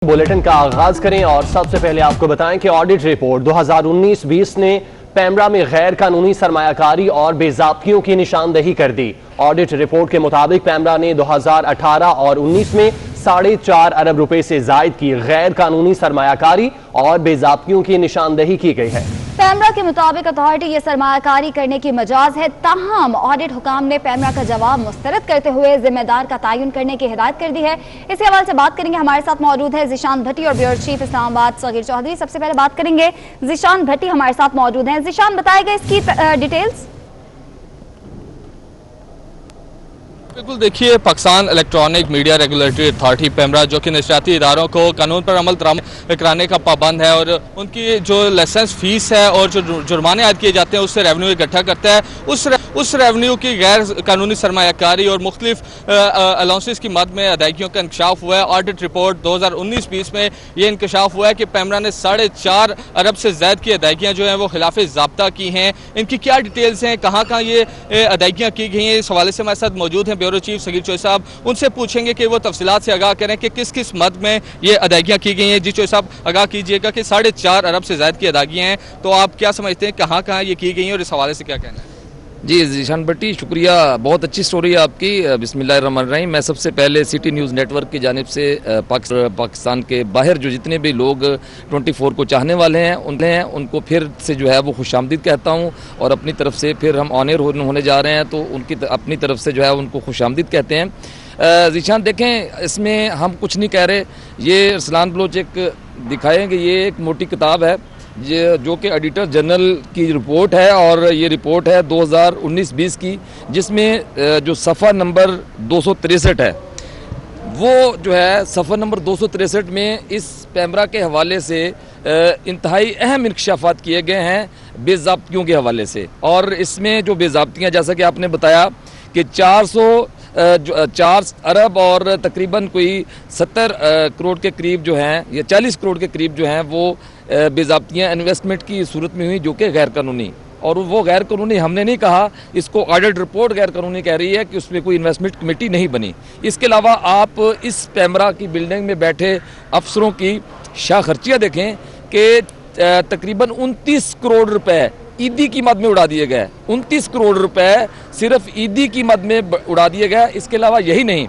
Bulletin का आगाज करें और सबसे पहले आपको बताएं कि ऑडिट रिपोर्ट 2019-20 ने पैमरा में गैर कानूनी सरमायाकारी और बेजाब्तियों की निशानदेही कर दी। ऑडिट रिपोर्ट के मुताबिक पैमरा ने 2018 और 19 में 4.5 अरब रुपए से जायद की गैर कानूनी सरमायाकारी और बेजाब्तियों की निशानदेही की गई है। पैमरा के मुताबिक अथॉरिटी ये सरमायाकारी करने की मजाज है, ताहम ऑडिट हुकाम ने पैमरा का जवाब मुस्तरद करते हुए जिम्मेदार का तयन करने की हिदायत कर दी है। इसी हवाले से बात करेंगे, हमारे साथ मौजूद है जिशान भट्टी और ब्यूरो चीफ इस्लामाबाद सगीर चौधरी। सबसे पहले बात करेंगे, जिशान भट्टी हमारे साथ मौजूद हैं। जिशान, बताएगा इसकी डिटेल्स। बिल्कुल, देखिए, Pakistan electronic media regulatory authority PEMRA जो कि नशरियाती इदारों को कानून पर अमल दरामद कराने का पाबंद है और उनकी जो लाइसेंस फीस है और जो जुर्माने आयद किए जाते हैं उससे रेवेन्यू इकट्ठा करता है। उस रेवेन्यू की गैर कानूनी सरमायाकारी और मुख्तलिफ अलाउंसेस की मद में अदायगियों का इंकशाफ हुआ है। ऑडिट रिपोर्ट 2019-20 में ये इंकशाफ हुआ है कि पैमरा ने 4.5 अरब से ज़ायद की अदायगियाँ जो हैं वो खिलाफ ज़ाब्ता की हैं। इनकी क्या डिटेल्स हैं, कहाँ कहाँ ये अदायगियाँ की गई हैं, इस हवाले से हमारे साथ मौजूद हैं ब्यूरो चीफ सगीर चौधरी साहब। उनसे पूछेंगे कि वो तफसीलात से आगाह करें कि किस किस मद में ये अदायगियाँ की गई हैं। जी चौधरी साहब, आगाह कीजिएगा कि 4.5 अरब से ज़ायद की अदायगियाँ हैं, तो आप क्या समझते हैं कहाँ कहाँ ये की गई हैं और इस हवाले से क्या कहना है? जी जिशान भट्टी, शुक्रिया, बहुत अच्छी स्टोरी है आपकी। बिस्मिल्लाहिर्रहमानिर्रहीम। मैं सबसे पहले सिटी न्यूज़ नेटवर्क की जानिब से पाकिस्तान के बाहर जो जितने भी लोग 24 को चाहने वाले हैं उनको फिर से जो है वो खुशामदीद कहता हूँ और अपनी तरफ से फिर हम ऑनर होने जा रहे हैं तो उनकी अपनी तरफ से जो है उनको खुशामदीद कहते हैं। जिशान देखें, इसमें हम कुछ नहीं कह रहे, ये रसलान बलोच एक दिखाएँ कि ये एक मोटी किताब है जो कि एडिटर जनरल की रिपोर्ट है और ये रिपोर्ट है 2019-20 की, जिसमें जो सफ़ा नंबर 263 है वो जो है सफ़ा नंबर 263 में इस पैमरा के हवाले से इंतहाई अहम इंकशाफात किए गए हैं बेज़ाब्तियों के हवाले से। और इसमें जो बेज़ाब्तियाँ, जैसा कि आपने बताया कि 4 अरब और तकरीबन कोई 70 करोड़ के करीब जो हैं या 40 करोड़ के करीब जो हैं वो बेज़ाब्तियाँ इन्वेस्टमेंट की सूरत में हुई जो कि गैर कानूनी। और वो गैर कानूनी हमने नहीं कहा, इसको ऑडिट रिपोर्ट गैर कानूनी कह रही है कि उसमें कोई इन्वेस्टमेंट कमेटी नहीं बनी। इसके अलावा आप इस पैमरा की बिल्डिंग में बैठे अफसरों की शाह खर्चियाँ देखें कि तकरीबन 29 करोड़ रुपए ईदी की मद में उड़ा दिए गए। 29 करोड़ रुपए सिर्फ ईदी की मद में उड़ा दिए गए। इसके अलावा यही नहीं,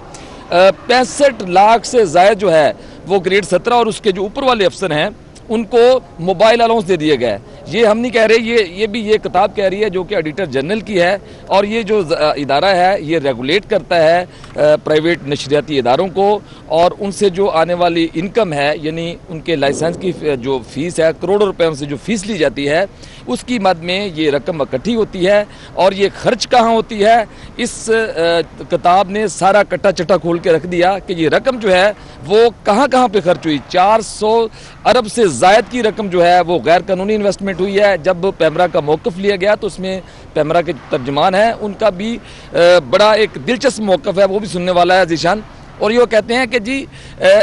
65 लाख से ज़ायद जो है वो ग्रेड 17 और उसके जो ऊपर वाले अफसर हैं उनको मोबाइल अलाउंस दे दिए गए। ये हम नहीं कह रहे, ये किताब कह रही है जो कि एडिटर जनरल की है। और ये जो इदारा है ये रेगुलेट करता है प्राइवेट नशरियाती इदारों को और उनसे जो आने वाली इनकम है यानी उनके लाइसेंस की जो फीस है, करोड़ों रुपए उनसे जो फीस ली जाती है उसकी मद में ये रकम इकट्ठी होती है। और ये खर्च कहाँ होती है, इस किताब ने सारा कट्टा चट्टा खोल के रख दिया कि ये रकम जो है वो कहाँ कहाँ पे खर्च हुई। 400 अरब से ज़ायद की रकम जो है वो गैर कानूनी इन्वेस्टमेंट हुई है। जब पैमरा का मौक़िफ़ लिया गया तो उसमें पैमरा के तर्जमान है, उनका भी बड़ा एक दिलचस्प मौक़िफ़ है, वो भी सुनने वाला है जिशान। और ये कहते हैं कि जी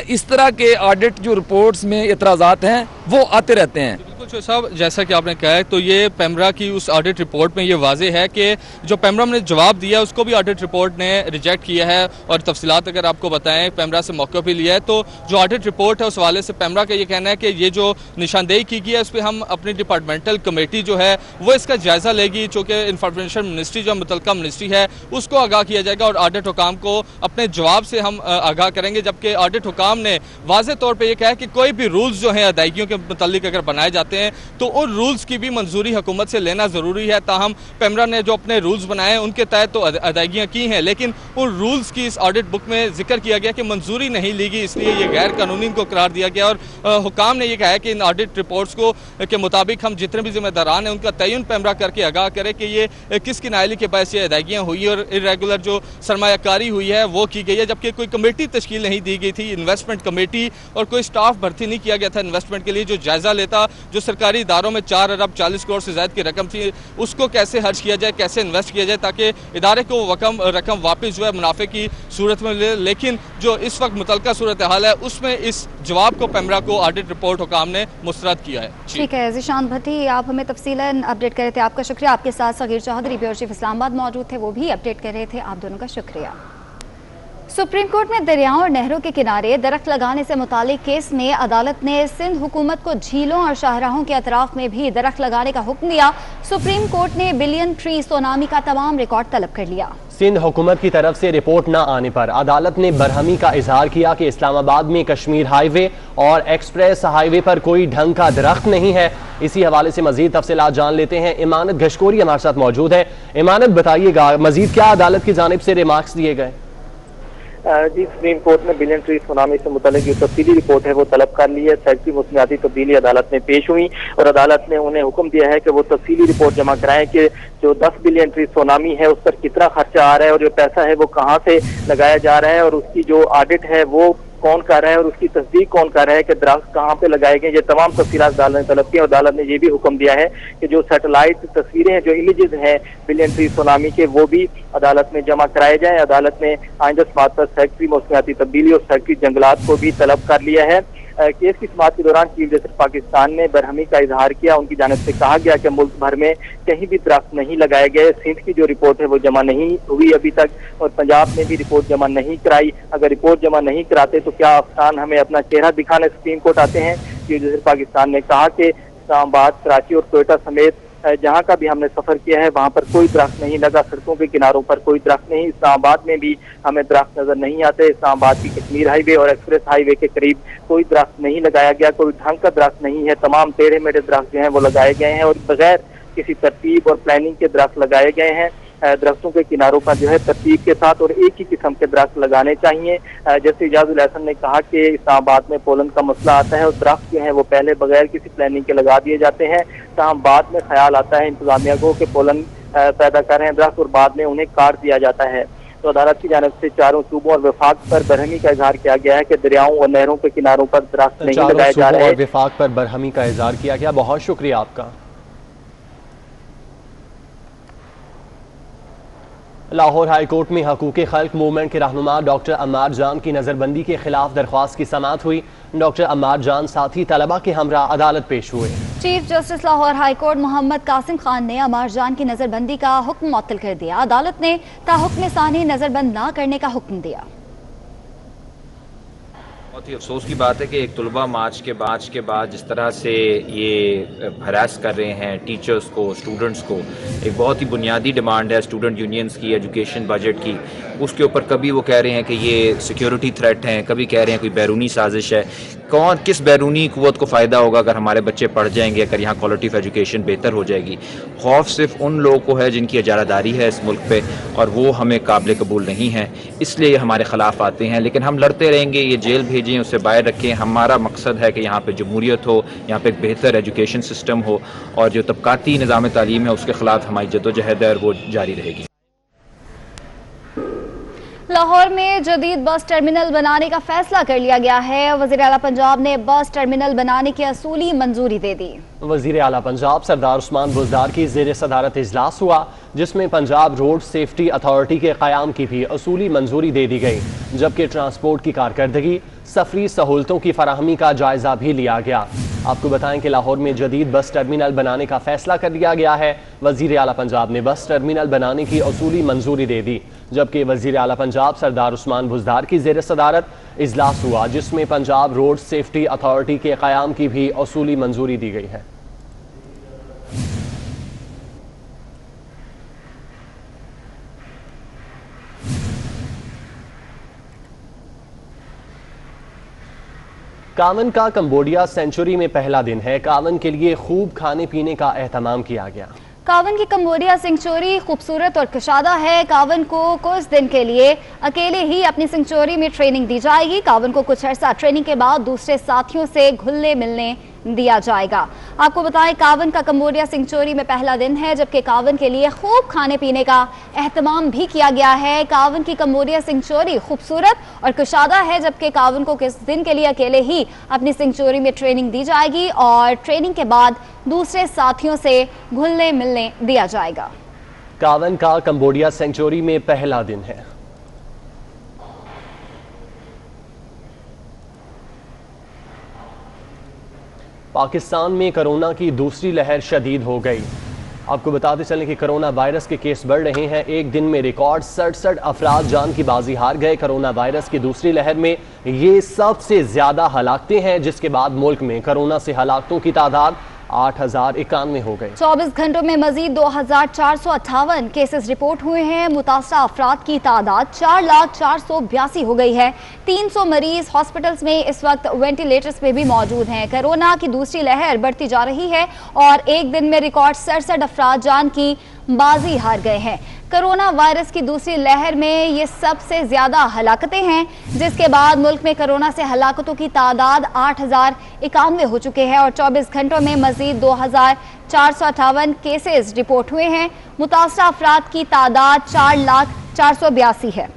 इस तरह के ऑडिट जो रिपोर्ट्स में एतराज़ात हैं वो आते रहते हैं। बिल्कुल साहब, जैसा कि आपने कहा है तो ये पैमरा की उस ऑडिट रिपोर्ट में ये वाज़ेह है कि जो पैमरा ने जवाब दिया उसको भी ऑडिट रिपोर्ट ने रिजेक्ट किया है। और तफसीलात अगर आपको बताएं, पैमरा से मौक़िफ़ भी लिया है तो जो ऑडिट रिपोर्ट है उस हवाले से पैमरा का ये कहना है कि ये जो निशानदेही की गई है उस पर हम अपनी डिपार्टमेंटल कमेटी जो है वो इसका जायज़ा लेगी, चूँकि इंफॉर्मेशन मिनिस्ट्री जो मुतल्लिका मिनिस्ट्री है उसको आगाह किया जाएगा और ऑडिट हुकाम को अपने जवाब से हम आगाह करेंगे। जबकि ऑडिट हुकाम ने वाज़ेह तौर पर यह कहा है कि कोई भी रूल्स जो हैं अदायगियों के मुतालिक अगर बनाए जाते हैं तो उन रूल्स की भी मंजूरी हुकूमत से लेना ज़रूरी है। ताहम पैमरा ने जो अपने रूल्स बनाए हैं उनके तहत तो अदायगियाँ की हैं, लेकिन उन रूल्स की इस ऑडिट बुक में जिक्र किया गया कि मंजूरी नहीं ली गई, इसलिए ये गैर कानूनी को करार दिया गया। और हुकाम ने यह कहा है कि इन ऑडिट रिपोर्ट्स को के मुताबिक हम जितने भी जिम्मेदारान हैं उनका तयन पैमरा करके आगाह करें कि ये किसकी नाअहली के बायस ये अदायगियाँ हुई और इरेगुलर जो सरमायाकारी हुई है वो की गई है। जबकि कोई कमेटी तश्कील नहीं दी गई थी, इन्वेस्टमेंट कमेटी, और कोई स्टाफ भर्ती नहीं किया गया था इन्वेस्टमेंट के लिए जो जायज़ा लेता जो सरकारी इदारों में 4 अरब 40 करोड़ से ज़्यादा की रकम थी उसको कैसे खर्च किया जाए, कैसे इन्वेस्ट किया जाए ताकि इदारे को रकम वापस जो है मुनाफे की सूरत में ले। लेकिन जो इस वक्त मुतल्लिका सूरत हाल है उसमें इस जवाब को पैमरा को ऑडिट रिपोर्ट हुकाम ने मुस्तरद किया है। ठीक है जिशान भट्टी, आप हमें तफसीलन अपडेट कर रहे थे, आपका शुक्रिया। आपके साथ सगीर चौधरी ब्यूरो चीफ इस्लामाबाद मौजूद थे, वो भी अपडेट कर रहे थे। आप दोनों का शुक्रिया। सुप्रीम कोर्ट में दरियाओं और नहरों के किनारे दरख्त लगाने से मुतालिक केस में अदालत ने सिंध हुकूमत को झीलों और शाहराहों के अतराफ में भी दरख्त लगाने का हुक्म दिया। सुप्रीम कोर्ट ने बिलियन ट्री सुनामी का तमाम रिकॉर्ड तलब कर लिया। सिंध हुकूमत की तरफ से रिपोर्ट न आने पर अदालत ने बरहमी का इजहार किया कि इस्लामाबाद में कश्मीर हाईवे और एक्सप्रेस हाईवे पर कोई ढंग का दरख्त नहीं है। इसी हवाले से मजीद तफसीलात जान लेते हैं। इमानत घशकोरी हमारे साथ मौजूद है। इमानत, बताइएगा मजीद क्या अदालत की जानिब से रिमार्क्स दिए गए? जी, सुप्रीम कोर्ट ने बिलियन ट्री सुनामी से मुतालिक जो तफसीली रिपोर्ट है वो तलब कर ली है। सेक्रेटरी मौसमियाती तब्दीली अदालत में पेश हुई और अदालत ने उन्हें हुक्म दिया है कि वो तफसीली रिपोर्ट जमा कराएं कि जो 10 बिलियन ट्री सुनामी है उस पर कितना खर्चा आ रहा है और जो पैसा है वो कहाँ से लगाया जा रहा है और उसकी जो ऑडिट है वो कौन कर रहा है और उसकी तस्दीक कौन कर रहा है कि दरख्त कहाँ पे लगाए गए। ये तमाम तफसीलात अदालत ने तलब की। अदालत ने ये भी हुक्म दिया है कि जो सैटेलाइट तस्वीरें हैं, जो इमेजेस हैं बिलियन ट्री सुनामी के, वो भी अदालत में जमा कराए जाएं। अदालत ने आइंदा समाअत पर सेक्रेटरी मौसमियाती तब्दीली और सेक्रेटरी जंगलात को भी तलब कर लिया है। केस की समाअत के दौरान चीफ जस्टिस पाकिस्तान ने बरहमी का इजहार किया। उनकी जानिब से कहा गया कि मुल्क भर में कहीं भी दरख्त नहीं लगाए गए। सिंध की जो रिपोर्ट है वो जमा नहीं हुई अभी तक और पंजाब ने भी रिपोर्ट जमा नहीं कराई। अगर रिपोर्ट जमा नहीं कराते तो क्या अफसान हमें अपना चेहरा दिखाने सुप्रीम कोर्ट आते हैं? चीफ जस्टिस पाकिस्तान ने कहा कि इस्लामाबाद, कराची और कोयटा समेत जहाँ का भी हमने सफर किया है वहाँ पर कोई दरख्त नहीं लगा। सड़कों के किनारों पर कोई दरख्त नहीं। इस्लामाबाद में भी हमें दरख्त नजर नहीं आते। इस्लामाबाद की कश्मीर हाईवे और एक्सप्रेस हाईवे के करीब कोई दरख्त नहीं लगाया गया। कोई ढंग का दरख्त नहीं है। तमाम टेढ़े मेढ़े दरख्त जो हैं वो लगाए गए हैं और बगैर किसी तरतीब और प्लानिंग के दरख्त लगाए गए हैं। दरख्तों के किनारों पर जो है तरतीब के साथ और एक ही किस्म के दरख्त लगाने चाहिए। जैसे इजाजुल हसन ने कहा कि इस्लामाबाद में पोलन का मसला आता है और दरख्त जो है वो पहले बगैर किसी प्लानिंग के लगा दिए जाते हैं, तमाम बाद में ख्याल आता है इंतजामिया को कि पोलन पैदा कर रहे हैं दरख्त और बाद में उन्हें काट दिया जाता है। तो अदालत की जानिब से चारों सूबों और वफाक पर बरहमी का इजहार किया गया है कि दरियाओं और नहरों के किनारों पर दरख्त नहीं लगाए जा रहे। वफाक पर बरहमी का इजहार किया गया। बहुत शुक्रिया आपका। लाहौर हाई कोर्ट में हकूक़ खल्क मूवमेंट के रहनुमा डॉक्टर अम्मार जान की नज़रबंदी के खिलाफ दरख्वास्त की समाअत हुई। डॉक्टर अम्मार जान साथी तलबा के हमरा अदालत पेश हुए। Chief justice Lahore high court Mohammad Qasim Khan ने अम्मार जान की नज़रबंदी का हुक्म मुअत्तल कर दिया। अदालत ने ताहुक्म सानी नज़रबंद न करने का हुक्म दिया। बहुत ही अफसोस की बात है कि एक तलबा मार्च के बाद जिस तरह से ये हरास कर रहे हैं टीचर्स को, स्टूडेंट्स को, एक बहुत ही बुनियादी डिमांड है स्टूडेंट यूनियंस की, एजुकेशन बजट की, उसके ऊपर कभी वो कह रहे हैं कि ये सिक्योरिटी थ्रेट हैं, कभी कह रहे हैं कोई बैरूनी साजिश है। कौन किस बैरूनी कुव्वत को फ़ायदा होगा अगर हमारे बच्चे पढ़ जाएंगे, अगर यहाँ क्वालिटी ऑफ एजुकेशन बेहतर हो जाएगी? खौफ सिर्फ उन लोगों को है जिनकी इजारादारी है इस मुल्क पे और वो हमें काबिल कबूल नहीं है, इसलिए ये हमारे ख़िलाफ़ आते हैं। लेकिन हम लड़ते रहेंगे, ये जेल भेजें, उससे बाहर रखें। हमारा मकसद है कि यहाँ पे जमहूरियत हो, यहाँ पे एक बेहतर एजुकेशन सिस्टम हो और जो तबकाती निज़ाम तालीम है उसके ख़िलाफ़ हमारी जद्दोजहद है और वो जारी रहेगी। लाहौर में जदीद बस टर्मिनल बनाने का फैसला कर लिया गया है। वज़ीर आला पंजाब ने बस टर्मिनल बनाने की असूली मंजूरी दे दी। वज़ीर आला पंजाब सरदार उस्मान बुज़दार की ज़ेर सदारत इजलास हुआ जिसमें पंजाब रोड सेफ्टी अथॉरिटी के क़याम की भी असूली मंजूरी दे दी गई, जबकि ट्रांसपोर्ट की कारकर्दगी, सफरी सहूलतों की फराहमी का जायजा भी लिया गया। आपको बताएं कि लाहौर में जदीद बस टर्मिनल बनाने का फैसला कर लिया गया है। वज़ीर आला पंजाब ने बस टर्मिनल बनाने की असूली मंजूरी दे दी, जबकि वज़ीर आला पंजाब सरदार उस्मान बुज़दार की ज़ेर सदारत इजलास हुआ जिसमें पंजाब रोड सेफ्टी अथॉरिटी के क़याम की भी असूली मंजूरी दी गई है। कावन का कंबोडिया सेंचुरी में पहला दिन है। कावन के लिए खूब खाने पीने का एहतमाम किया गया। कावन की कंबोडिया सेंचुरी खूबसूरत और कुशादा है। कावन को कुछ दिन के लिए अकेले ही अपनी सेंचुरी में ट्रेनिंग दी जाएगी। कावन को कुछ अर्सा ट्रेनिंग के बाद दूसरे साथियों से घुलने मिलने दिया जाएगा। आपको बताएं कावन का कंबोडिया सेंचुरी में पहला दिन है, जबकि कावन के लिए खूब खाने पीने का एहतमाम भी किया गया है। कावन की कंबोडिया सेंचुरी खूबसूरत और कुशादा है, जबकि कावन को किस दिन के लिए अकेले ही अपनी सेंचुरी में ट्रेनिंग दी जाएगी और ट्रेनिंग के बाद दूसरे साथियों से घुलने मिलने दिया जाएगा। कावन का कंबोडिया सेंचुरी में पहला दिन है। पाकिस्तान में कोरोना की दूसरी लहर शदीद हो गई। आपको बताते चलें कि कोरोना वायरस के केस बढ़ रहे हैं। एक दिन में रिकॉर्ड 67 अफराद जान की बाजी हार गए। कोरोना वायरस की दूसरी लहर में ये सबसे ज्यादा हलाकतें हैं, जिसके बाद मुल्क में कोरोना से हलाकतों की तादाद 8091 हो गए। 24 घंटों में मजीद 2458 केसेस रिपोर्ट हुए हैं। मुतासरा अफराद की तादाद 4,04,82 हो गई है। 300 मरीज हॉस्पिटल्स में इस वक्त वेंटिलेटर्स पे भी मौजूद हैं। कोरोना की दूसरी लहर बढ़ती जा रही है और एक दिन में रिकॉर्ड 67 अफराद जान की बाजी हार गए हैं। कोरोना वायरस की दूसरी लहर में ये सबसे ज्यादा हलाकतें हैं, जिसके बाद मुल्क में कोरोना से हलाकतों की तादाद 8091 हो चुके हैं और 24 घंटों में मजीद 2458 केसेस रिपोर्ट हुए हैं। मुतासरा अफराद की तादाद 4,04,82 है।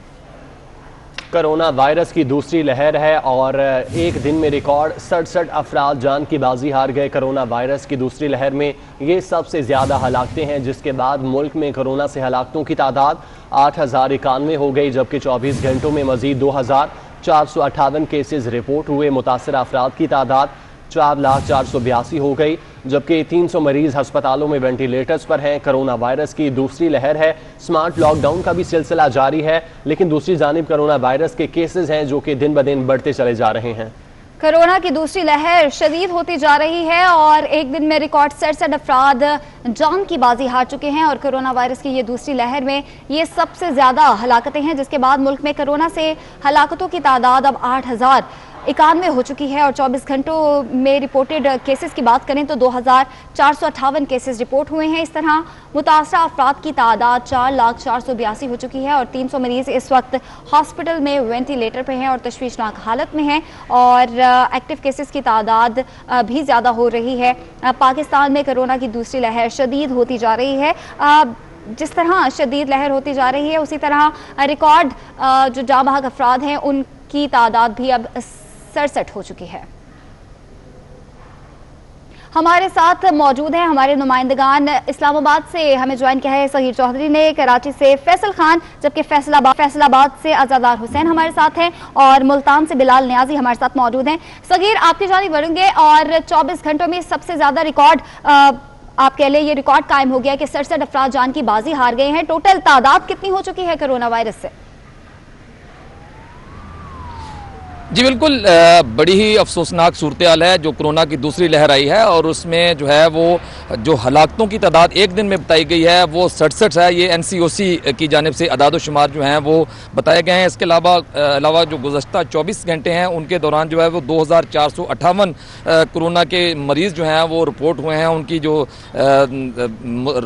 कोरोना वायरस की दूसरी लहर है और एक दिन में रिकॉर्ड 67 अफराद जान की बाजी हार गए। कोरोना वायरस की दूसरी लहर में ये सबसे ज़्यादा हलाकतें हैं, जिसके बाद मुल्क में कोरोना से हलाकतों की तादाद 8091 हो गई, जबकि 24 घंटों में मजीद 2458 केसेस रिपोर्ट हुए। मुतासर अफराद की तादाद 4,04,82 हो गई, जबकि 300 मरीज अस्पतालों में वेंटिलेटर्स पर हैं। कोरोना वायरस की दूसरी लहर है। स्मार्ट लॉकडाउन का भी सिलसिला जारी है, लेकिन दूसरी जानिब कोरोना वायरस के केसेस हैं जो कि दिन ब दिन बढ़ते चले जा रहे हैं। कोरोना की दूसरी लहर शदीद होती जा रही है और एक दिन में रिकॉर्ड 67 अफराद जान की बाजी हार चुके हैं और कोरोना वायरस की ये दूसरी लहर में ये सबसे ज्यादा हलाकतें हैं, जिसके बाद मुल्क में कोरोना से हलाकतों की तादाद अब 8091 हो चुकी है और 24 घंटों में रिपोर्टेड केसेस की बात करें तो 2458 केसेस रिपोर्ट हुए हैं। इस तरह मुतासरा अफराद की तादाद 4,04,82 हो चुकी है और 300 मरीज इस वक्त हॉस्पिटल में वेंटिलेटर पे हैं और तशवीशनाक हालत में हैं और एक्टिव केसेस की तादाद भी ज़्यादा हो रही है। पाकिस्तान में कोरोना की दूसरी लहर शदीद होती जा रही है। जिस तरह शदीद लहर होती जा रही है उसी तरह रिकॉर्ड जो जाँ बहक अफराद हैं उनकी तादाद भी अब 67 हो चुकी है। हमारे साथ मौजूद हैं हमारे नुमाइंदगान। इस्लामाबाद से हमें ज्वाइन किया है सगीर चौधरी ने, कराची से फैसल खान, जबकि फैसलाबाद से आजादार हुसैन हमारे साथ हैं और मुल्तान से बिलाल नियाजी हमारे साथ मौजूद हैं। सगीर, आपकी जानिब बढ़ेंगे और 24 घंटों में सबसे ज्यादा रिकॉर्ड आप कह लें ये रिकॉर्ड कायम हो गया कि 67 अफराद जान की बाजी हार गए हैं। टोटल तादाद कितनी हो चुकी है कोरोना वायरस से? जी बिल्कुल, बड़ी ही अफसोसनाक सूरत हाल है जो कोरोना की दूसरी लहर आई है और उसमें जो है वो जो हलाकतों की तादाद एक दिन में बताई गई है वो 67 है। ये NCOC की जानिब से अदाद शुमार जो हैं वो बताए गए हैं। इसके अलावा जो गुज़श्ता 24 घंटे हैं उनके दौरान जो है वो 2458 कोरोना के मरीज़ जो हैं वो रिपोर्ट हुए हैं। उनकी जो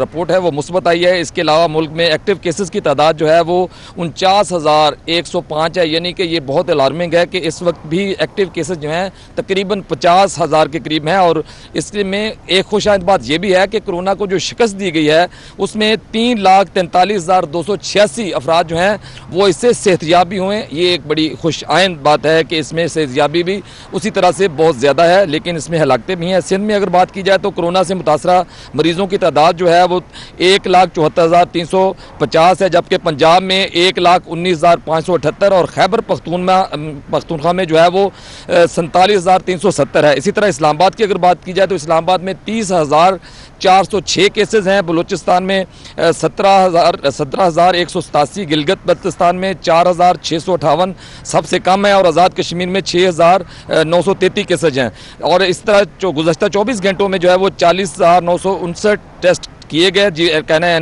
रिपोर्ट है वो मुस्बत आई है। इसके अलावा मुल्क में एक्टिव केसेस की तादाद जो है वो 49,105 है, यानी कि ये बहुत अलार्मिंग है कि इस वक्त भी एक्टिव केसेस जो हैं तकरीबन 50,000 के करीब हैं। और इसमें एक खुशाइंद बात यह भी है कि कोरोना को जो शिकस्त दी गई है उसमें 3,43,286 अफराद जो हैं वो इससे सेहतयाब भी हुए। ये एक बड़ी खुशाइंद बात है कि इसमें सेहतयाबी भी उसी तरह से बहुत ज़्यादा है, लेकिन इसमें हलाकतें भी हैं। सिंध में अगर बात की जाए तो कोरोना से मुतासरा मरीजों की तादाद जो है वो 1,74,350 है, जबकि पंजाब में 1,19,578 और खैबर पख्तूनख्वा में जो है वो 47,370 है। इसी तरह इस्लामाबाद की अगर बात की जाए तो इस्लामाबाद में 30,406 केसेस हैं, बलूचिस्तान में 17,187, गिलगित बल्तिस्तान में 4,658 सबसे कम है और आज़ाद कश्मीर में 6,933 केसेज हैं। और इस तरह जो गुज़श्ता 24 घंटों में जो है वो 40,959 टेस्ट किए गए जी कहना है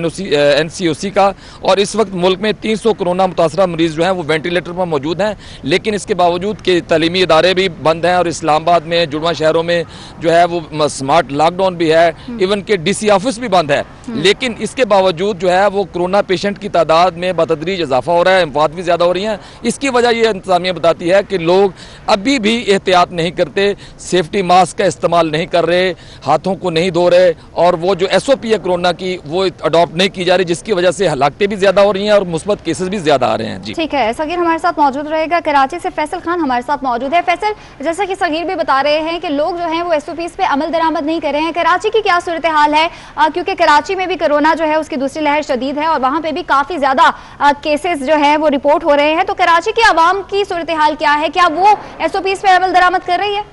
NCOC का। और इस वक्त मुल्क में 300 कोरोना मुतासरा मरीज जो हैं वो वेंटिलेटर पर मौजूद हैं, लेकिन इसके बावजूद कि तलीमी इदारे भी बंद हैं और इस्लामाबाद में जुड़वा शहरों में जो है वो स्मार्ट लॉकडाउन भी है, इवन के DC ऑफिस भी बंद है, लेकिन इसके बावजूद जो है वो कोरोना पेशेंट की तादाद में बतदरीज इजाफा हो रहा है, वफात भी ज़्यादा हो रही हैं। इसकी वजह ये इंतजामिया बताती है कि लोग अभी भी एहतियात नहीं करते, सेफ्टी मास्क का इस्तेमाल नहीं कर रहे, हाथों को नहीं धो रहे और वो जो SOP है कोरोना की वो अडॉप्ट नहीं की जा रही, जिसकी वजह से हलाकतें भी ज्यादा हो रही हैं और मुस्बत केसेस भी ज्यादा आ रहे हैं। जी ठीक है, सगीर हमारे साथ मौजूद रहेगा। कराची से फैसल खान हमारे साथ मौजूद है। फैसल, जैसा कि सगीर भी बता रहे हैं कि लोग जो हैं वो SOPs पे अमल दरामद नहीं कर रहे हैं, कराची की क्या सूरत हाल है? क्योंकि कराची में भी कोरोना जो है उसकी दूसरी लहर शदीद है और वहां पे भी काफी ज्यादा केसेस जो है वो रिपोर्ट हो रहे हैं, तो कराची की आवाम की सूरत हाल क्या है? क्या वो SOPs पे अमल दरामद कर रही है?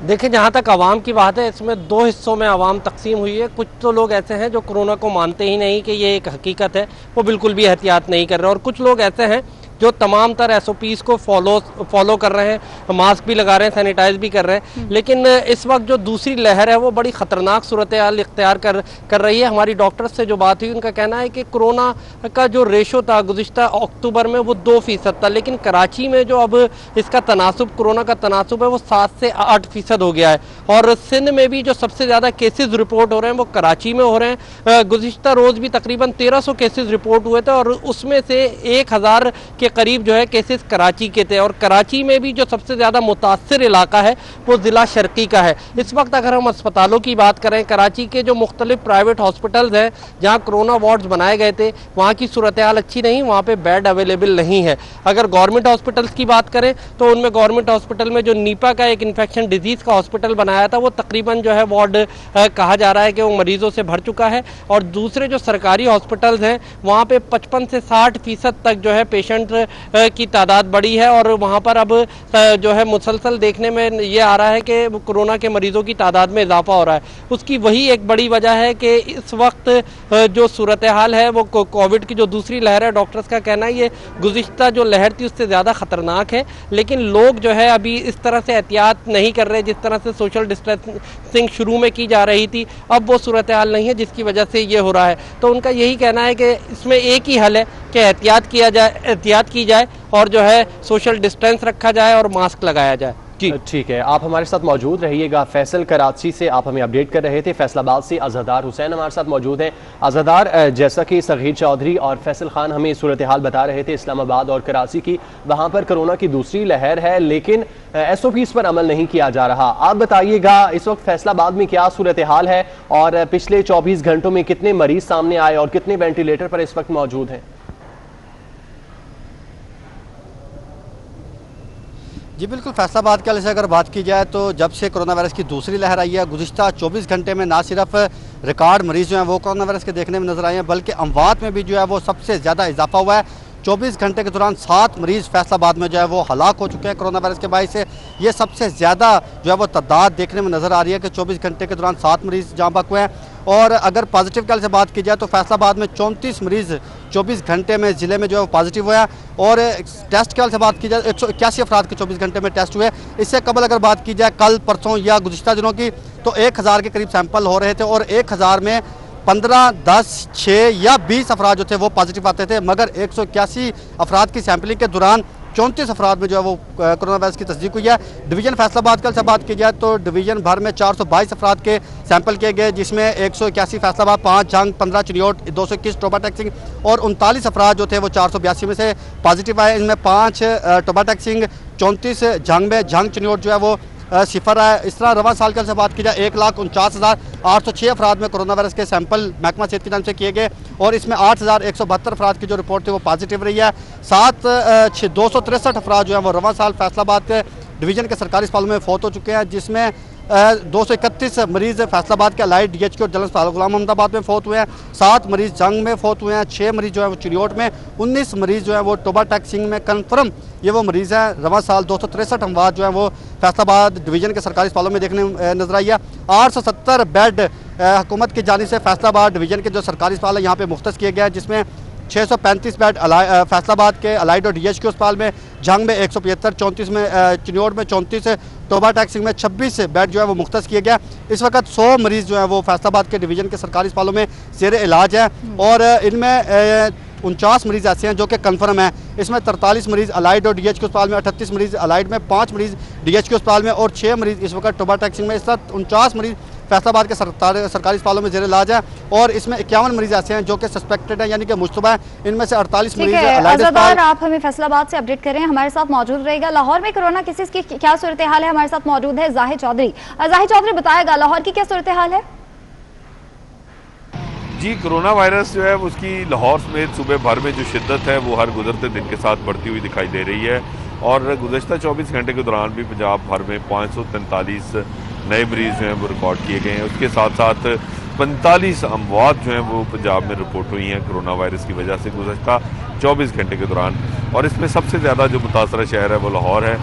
देखिए, जहाँ तक आवाम की बात है, इसमें दो हिस्सों में आवाम तकसीम हुई है। कुछ तो लोग ऐसे हैं जो कोरोना को मानते ही नहीं कि ये एक हकीकत है, वो बिल्कुल भी एहतियात नहीं कर रहे, और कुछ लोग ऐसे हैं जो तमाम तर SOPs को फॉलो कर रहे हैं, मास्क भी लगा रहे हैं, सैनिटाइज भी कर रहे हैं। लेकिन इस वक्त जो दूसरी लहर है वो बड़ी ख़तरनाक सूरत हाल इख्तियार कर रही है। हमारी डॉक्टर्स से जो बात हुई, उनका कहना है कि कोरोना का जो रेशो था गुज़िश्ता अक्टूबर में वो 2% था, लेकिन कराची में जो अब इसका तनासुब, कोरोना का तनासुब है, वो 7 से 8% हो गया है। और सिंध में भी जो सबसे ज़्यादा केसेस रिपोर्ट हो रहे हैं वो कराची में हो रहे हैं। गुज़िश्ता रोज़ भी तकरीबन 1300 केसेस रिपोर्ट हुए थे, और उसमें से 1000 के करीब जो है केसेस कराची के थे। और कराची में भी जो सबसे ज़्यादा मुतासिर इलाका है वो ज़िला शर्की का है। इस वक्त अगर हम अस्पतालों की बात करें, कराची के जो मुख्तलिफ प्राइवेट हॉस्पिटल्स हैं जहाँ कोरोना वार्ड्स बनाए गए थे, वहाँ की सूरत हाल अच्छी नहीं, वहाँ पे बेड अवेलेबल नहीं है। अगर गवर्नमेंट हॉस्पिटल्स की बात करें तो उनमें गवर्नमेंट हॉस्पिटल में जो नीपा का एक इन्फेक्शन डिजीज़ का हॉस्पिटल बनाया था, वो तकरीबन जो है वार्ड कहा जा रहा है कि वो मरीज़ों से भर चुका है। और दूसरे जो सरकारी हॉस्पिटल्स हैं वहाँ पे 55 से 60% तक जो है पेशेंट की तादाद बढ़ी है, और वहाँ पर अब जो है मुसलसल देखने में ये आ रहा है कि कोरोना के मरीज़ों की तादाद में इजाफा हो रहा है। उसकी वही एक बड़ी वजह है कि इस वक्त जो सूरत हाल है वो कोविड की जो दूसरी लहर है, डॉक्टर्स का कहना है ये गुज़िश्ता जो लहर थी उससे ज़्यादा ख़तरनाक है। लेकिन लोग जो है अभी इस तरह से एहतियात नहीं कर रहे जिस तरह से सोशल डिस्टेंसिंग शुरू में की जा रही थी। अब वो सूरत हाल नहीं है जिसकी वजह से ये हो रहा है। तो उनका यही कहना है कि इसमें एक ही हल है कि एहतियात की जाए और जो है सोशल डिस्टेंस रखा जाए और मास्क लगाया जाए। ठीक है, आप हमारे साथ मौजूद रहिएगा। फैसल कराची से आप हमें अपडेट कर रहे थे। फैसलाबाद से अज़हदार हुसैन हमारे साथ मौजूद हैं। अज़हदार, जैसा कि सगीर चौधरी और फैसल खान हमें सूरत हाल बता रहे थे इस्लामाबाद और कराची की, वहाँ पर कोरोना की दूसरी लहर है, लेकिन SOPs पर अमल नहीं किया जा रहा। आप बताइएगा इस वक्त फैसलाबाद में क्या सूरत हाल है, और पिछले 24 घंटों में कितने मरीज सामने आए और कितने वेंटिलेटर पर इस वक्त मौजूद हैं? जी बिल्कुल, फैसलाबाद के हवाले से अगर बात की जाए तो जब से कोरोना वायरस की दूसरी लहर आई है, गुज़िश्ता 24 घंटे में ना सिर्फ रिकॉर्ड मरीज जो हैं वो कोरोना वायरस के देखने में नजर आए हैं, बल्कि अमवात में भी जो है वो सबसे ज़्यादा इजाफा हुआ है। 24 घंटे के दौरान 7 मरीज़ फैसलाबाद में जो है वो हलाक हो चुके हैं कोरोना वायरस के बायस से। ये सबसे ज़्यादा जो है वो तादाद देखने में नज़र आ रही है कि 24 घंटे के दौरान 7 मरीज़ जाँ बक हुए हैं। और अगर पॉजिटिव के से बात की जाए तो फैसलाबाद में 34 मरीज़ 24 घंटे में ज़िले में जो है वो पॉजिटिव हुआ। और टेस्ट के से बात की जाए 181 अफराद के 24 घंटे में टेस्ट हुए। इससे कबल अगर बात की जाए कल परसों या गुज़िश्ता दिनों की, तो 1000 के करीब सैंपल हो रहे थे, और 1000 में 15, 10, 6 या 20 अफराद जो थे वो पॉजिटिव आते थे। मगर 181 अफराद की सैंपलिंग के दौरान 34 अफराद में जो है वो कोरोना वायरस की तस्दीक हुई है। डिवीज़न फैसलाबाद कल से बात की जाए तो डिवीज़न भर में 422 अफराद के सैंपल किए गए, जिसमें 181 फैसलाबाद, 5 जंग, 15 चिड़ियोट, 221 टोबा टैक्सिंग और 39 अफराद जो थे वो 482 में से पॉजिटिव आए। इनमें 5 टोबा टैक्सिंग, 34 जंग में, जंग चिड़ियोट जो है वो सिफर है। इस तरह रवा साल से बात की जाए 1,49,806 अफराद में कोरोना वायरस के सैंपल महकमा सेहत की जानिब से किए गए, और इसमें 8,172 अफराद की जो रिपोर्ट थी वो पॉजिटिव रही है। 263 अफराद जो है वो रवा साल फैसलाबाद के डिवीज़न के सरकारी अस्पतालों में फौत हो चुके हैं, जिसमें 231 मरीज़ फैसलाबाद के अलाइड DHQ और जनरल अस्पताल गुलाम मोहम्मदाबाद में फौत हुए हैं, 7 मरीज़ जंग में फौत हुए हैं, 6 मरीज़ जो है वो चिड़ियोट में, 19 मरीज़ जो है वो टोबा टैक्सिंग में कन्फर्म ये वो मरीज़ हैं। रवा साल 263 अमवात जो है वो फैसलाबाद डिवीज़न के सरकारी अस्पतालों में देखने नजर आई है। 870 बेड हुकूमत की जानिब से फैसलाबाद डिवीज़न के जो सरकारी अस्पताल है यहाँ पे मुख्तस किए गए हैं, जिसमें 635 बेड फैसलाबाद के अलाइड और DHQ अस्पताल में, जंग में 175, 34 में चिन्योट में 34, टोबा टैक्सिंग में 26 बेड जो है वो मुख्तस किए गया। इस वक्त 100 मरीज़ जो है वो फैसलाबाद के डिवीज़न के सरकारी अस्पतालों में ज़ेर इलाज है, और इनमें 49 मरीज़ ऐसे हैं जो कि कन्फर्म है। इसमें 43 मरीज़ अलाइड और DHQ अस्पताल में, 38 मरीज़ अलाइड में, 5 मरीज़ DHQ अस्पताल में और 6 मरीज़ इस वक्त टोबा टैक्सिंग में। इस तरह 49 मरीज़ फैसलाबाद के सरकारी अस्पतालों में ज़ेर इलाज है, और इसमें 51 मरीज़ ऐसे हैं जो कि सस्पेक्टेड हैं, यानी कि मुश्तबा है। इनमें से 48 मरीज़ अज़हदार, आप हमें फैसलाबाद से अपडेट करें, हमारे साथ मौजूद रहेगा। लाहौर में कोरोना केसेस की क्या सूरत हाल है, हमारे साथ मौजूद है जाहिद चौधरी। जाहिद चौधरी, बताएगा लाहौर की क्या सूरत हाल है? जी, कोरोना वायरस जो है उसकी लाहौर समेत सूबे भर में जो शिद्दत है वो हर गुजरते दिन के साथ बढ़ती हुई दिखाई दे रही है, और गुज़श्ता 24 घंटे के दौरान भी पंजाब भर में 543 नए मरीज़ जो हैं वो रिकॉर्ड किए गए हैं। उसके साथ साथ 45 अमवात जो हैं वो पंजाब में रिपोर्ट हुई हैं कोरोना वायरस की वजह से गुज़श्ता 24 घंटे के दौरान। और इसमें सबसे ज़्यादा जो मुतासरा शहर है वो लाहौर है,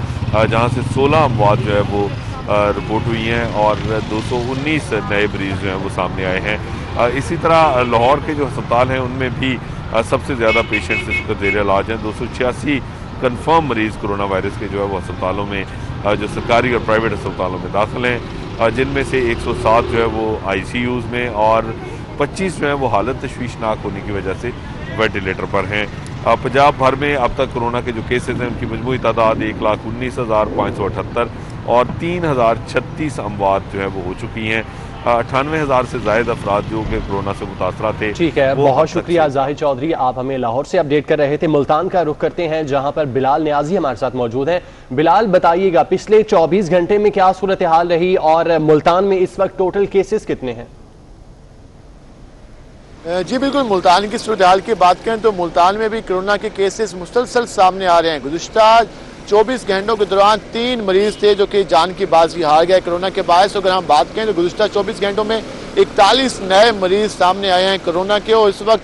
जहाँ से 16 अमवात जो है वो रिपोर्ट हुई हैं और 219 नए मरीज जो हैं वो सामने आए हैं। इसी तरह लाहौर के जो अस्पताल हैं उनमें भी सबसे ज़्यादा पेशेंट्स इस वक्त ज़ेर इलाज हैं। 286 कन्फर्म मरीज़ कोरोना वायरस के जो है वो अस्पतालों में, जो सरकारी और प्राइवेट अस्पतालों में दाखिल हैं, जिनमें से 107 जो है वो ICUs में और 25 जो है वो हालत तशवीशनाक होने की वजह से वेंटिलेटर पर हैं। पंजाब भर में अब तक कोरोना के जो केसेस हैं उनकी मजमूई तादाद 1,19,578 और 3,036 अमवात जो है वो हो चुकी हैं। 98,000 से ज़ायद अफराद जो कि कोरोना से मुतासरा थे। ठीक है, बहुत शुक्रिया जाहिद चौधरी, आप हमें लाहौर से अपडेट कर रहे थे। मुल्तान का रुख करते हैं जहां पर बिलाल न्याजी हमारे साथ मौजूद हैं। बिलाल, बताइएगा पिछले 24 घंटे में क्या सूरत हाल रही और मुल्तान में इस वक्त टोटल केसेस कितने हैं? जी बिल्कुल, मुल्तान की सूरत हाल की बात करें तो मुल्तान में भी कोरोना के केसेस मुसलसल सामने आ रहे हैं। गुज़िश्ता 24 घंटों के दौरान 3 मरीज थे जो कि जान की बाजी हार गए कोरोना के बायस। अगर हम बात करें तो गुज़िश्ता 24 घंटों में 41 नए मरीज सामने आए हैं कोरोना के। और इस वक्त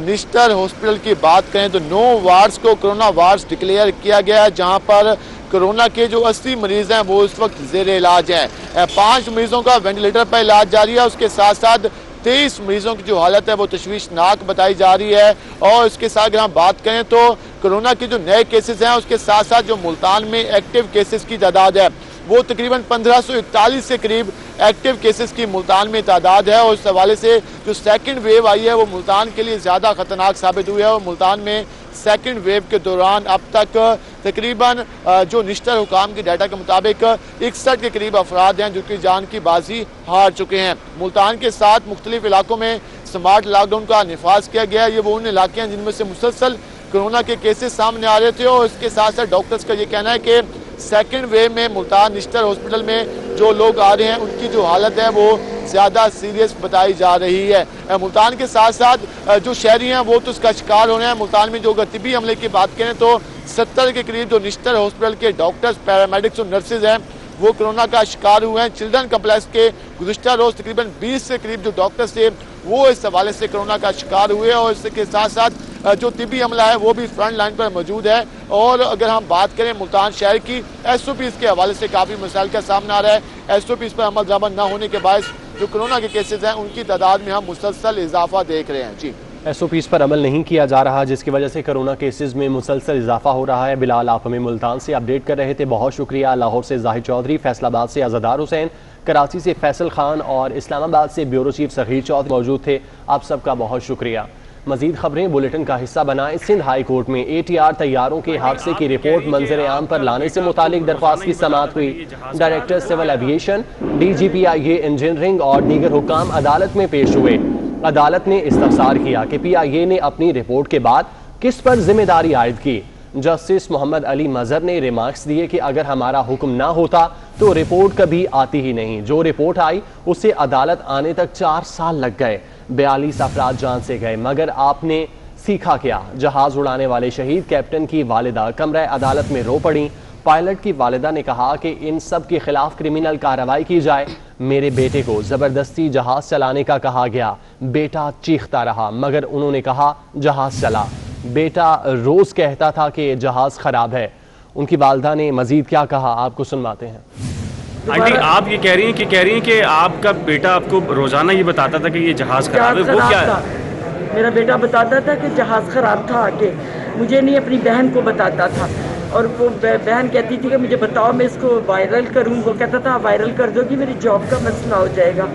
निश्तर हॉस्पिटल की बात करें तो 9 वार्ड्स को कोरोना वार्ड्स डिक्लेयर किया गया है, जहाँ पर कोरोना के जो 80 मरीज हैं वो इस वक्त ज़ेर इलाज हैं। 5 मरीजों का वेंटिलेटर पर इलाज जारी है। उसके साथ साथ 23 मरीजों की जो हालत है वो तशवीशनाक बताई जा रही है। और इसके साथ अगर हम बात करें तो कोरोना के जो नए केसेस हैं उसके साथ साथ जो मुल्तान में एक्टिव केसेस की तादाद है वो तकरीबन 1541 से करीब एक्टिव केसेस की मुल्तान में तादाद है। और इस हवाले से जो सेकंड वेव आई है वो मुल्तान के लिए ज़्यादा ख़तरनाक साबित हुई है। और मुल्तान में सेकंड वेव के दौरान अब तक तकरीबन जो निश्तर हुकाम की डाटा के मुताबिक 61 के करीब अफराद हैं जो कि जान की बाजी हार चुके हैं। मुल्तान के साथ मुख्तलिफ इलाकों में स्मार्ट लॉकडाउन का निफाज किया गया। ये वो उन इलाके हैं जिनमें से मुसलसल कोरोना के केसेस सामने आ रहे थे। और इसके साथ साथ डॉक्टर्स का ये कहना है कि सेकंड वेव में मुल्तान निश्तर हॉस्पिटल में जो लोग आ रहे हैं उनकी जो हालत है वो ज़्यादा सीरियस बताई जा रही है। मुल्तान के साथ साथ जो शहरी हैं वो तो इसका शिकार हो रहे हैं। मुल्तान में जो अगर तिब्बी हमले की बात करें तो 70 के करीब जो निश्तर हॉस्पिटल के डॉक्टर्स, पैरामेडिक्स और नर्सेज हैं वो कोरोना का शिकार हुए हैं। चिल्ड्रन कम्प्लेक्स के गुज़िश्ता रोज़ तकरीबन 20 से करीब जो डॉक्टर्स थे वो इस हवाले से कोरोना का शिकार हुए। और इसके साथ साथ जो तिब्बी हमला है वो भी फ्रंट लाइन पर मौजूद है। और अगर हम बात करें मुल्तान शहर की SOPs के हवाले से काफ़ी मसाइल का सामना आ रहा है। SOPs पर अमल दरामद न होने के बायस जो कोरोना के केसेस हैं उनकी तादाद में हम मुसलसल इजाफा देख रहे हैं। जी, SOPs पर अमल नहीं किया जा रहा जिसकी वजह से कोरोना केसेस में मुसलसल इजाफा हो रहा है। बिलाल, आप हमें मुल्तान से अपडेट कर रहे थे, बहुत शुक्रिया। लाहौर से जाहिद चौधरी, फैसलाबाद से अज़दार हुसैन, कराची से फैसल खान और इस्लामाबाद से ब्यूरो चीफ सगीर चौधरी मौजूद थे। आप सबका बहुत शुक्रिया। मजीद खबरें बुलेटिन का हिस्सा बनाएं। सिंध हाई कोर्ट में ATR तैयारों के हादसे की रिपोर्ट मंजर आम पर लाने से मुतालिक दरख्वास्त की समाअत हुई। Director civil aviation, DGPIA engineering और दीगर हुकाम अदालत में पेश हुए। अदालत ने इस्तफसार किया कि PIA ने अपनी रिपोर्ट के बाद किस पर जिम्मेदारी आयद की। जस्टिस मोहम्मद अली मजहर ने रिमार्क्स दिए कि अगर हमारा हुक्म ना होता तो रिपोर्ट कभी आती ही नहीं। जो रिपोर्ट आई उससे अदालत आने तक 4 साल लग गए, 42 अफराद जान से गए, मगर आपने सीखा क्या? जहाज उड़ाने वाले शहीद कैप्टन की वालिदा कमरा अदालत में रो पड़ी। पायलट की वालिदा ने कहा कि इन सब के खिलाफ क्रिमिनल कार्रवाई की जाए। मेरे बेटे को जबरदस्ती जहाज चलाने का कहा गया, बेटा चीखता रहा मगर उन्होंने कहा जहाज चला। बेटा रोज कहता था कि जहाज खराब है। उनकी वालिदा ने मजीद क्या कहा, आपको सुनवाते हैं। आंटी, आप ये कह रही हैं कि आपका बेटा आपको रोजाना ये बताता था कि ये जहाज खराब है, वो क्या है? मेरा बेटा बताता था कि जहाज खराब था, आके मुझे नहीं अपनी बहन को बताता था। और वो बहन कहती थी कि मुझे बताओ, मैं इसको वायरल करूँ। वो कहता था वायरल कर दोगी मेरी जॉब का मसला हो जाएगा।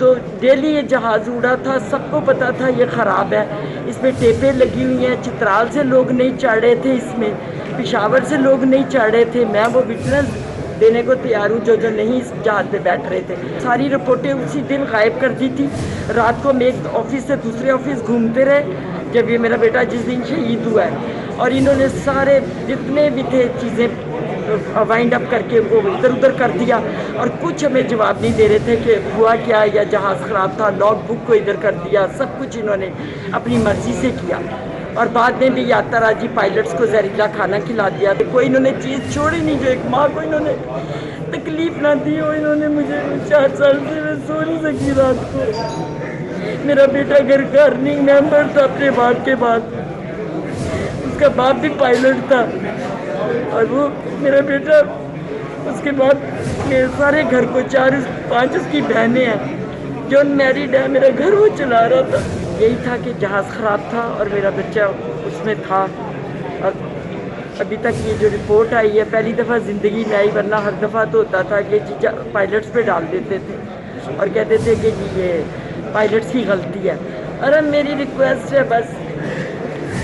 तो डेली ये जहाज़ उड़ा था, सबको पता था ये ख़राब है, इसमें टेपें लगी हुई हैं। चित्राल से लोग नहीं चढ़ रहे थे, इसमें पेशावर से लोग नहीं चढ़ रहे थे। मैं वो विटनेस देने को तैयार हूँ जो नहीं इस जहाज़ पे बैठ रहे थे। सारी रिपोर्टें उसी दिन गायब कर दी थी। रात को हम एक ऑफिस से दूसरे ऑफिस घूमते रहे जब ये मेरा बेटा जिस दिन शहीद हुआ है। और इन्होंने सारे जितने भी थे चीज़ें वाइंड अप करके वो इधर उधर कर दिया। और कुछ हमें जवाब नहीं दे रहे थे कि हुआ क्या या जहाज़ ख़राब था। लॉग बुक को इधर कर दिया, सब कुछ इन्होंने अपनी मर्ज़ी से किया। और बाद में भी यात्राराजी पायलट्स को जहरीला खाना खिला दिया। तो कोई इन्होंने चीज़ छोड़ी नहीं जो एक माँ को इन्होंने तकलीफ़ ना दी हो। इन्होंने मुझे 4 साल से मैं सो नहीं सकी रात को। मेरा बेटा घर का अर्निंग मेंबर था अपने बाप के बाद, उसका बाप भी पायलट था। और वो मेरा बेटा उसके बाद ये सारे घर को 4-5 उसकी बहनें हैं, जो मैरिड है, मेरा घर वो चला रहा था। यही था कि जहाज़ ख़राब था और मेरा बच्चा उसमें था। और अभी तक ये जो रिपोर्ट आई है, पहली दफ़ा ज़िंदगी में आई, वरना हर दफ़ा तो होता था कि चीज़ें पायलट्स पे डाल देते थे और कहते थे कि जी ये पायलट्स की गलती है। अरे मेरी रिक्वेस्ट है बस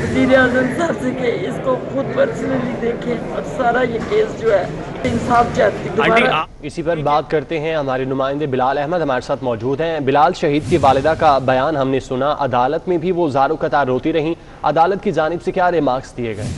वज़ीर-ए-आज़म साहब से कि इसको खुद पर्सनली देखें और सारा ये केस जो है इंसाफ चाहती दोबारा। इसी पर बात करते हैं, हमारे नुमाइंदे बिलाल अहमद हमारे साथ मौजूद हैं। बिलाल, शहीद की वालिदा का बयान हमने सुना, अदालत में भी वो ज़ारो कतार रोती रहीं, अदालत की जानिब से क्या रिमार्क्स दिए गए?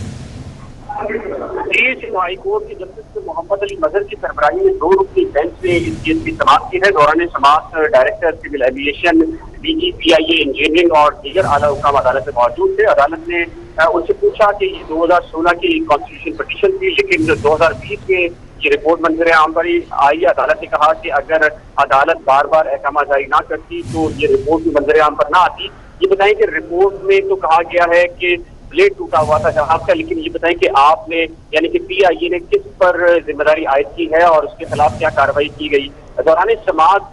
हाई कोर्ट के जस्टिस मोहम्मद अली मजहर की सरबराही में 2 रुकनी बेंच ने इस केस की समाअत की है। दौरान समाअत director civil aviation, DG PIA engineering और दीगर आला हुकाम अदालत में मौजूद थे। अदालत ने उनसे पूछा कि ये 2016 की कॉन्स्टिट्यूशन पिटीशन थी, लेकिन 2020 में ये रिपोर्ट मंजूर आम पर आई। अदालत ने कहा कि अगर अदालत बार बार अहकाम जारी ना करती तो ये रिपोर्ट भी मंजूर आम पर ना आती। ये बताएं कि रिपोर्ट में तो कहा गया है कि ब्लेड टूटा हुआ था जहाज का, लेकिन ये बताएं कि आपने यानी कि PIA ने किस पर जिम्मेदारी आयद की है और उसके खिलाफ क्या कार्रवाई की गई। दौरान समाअत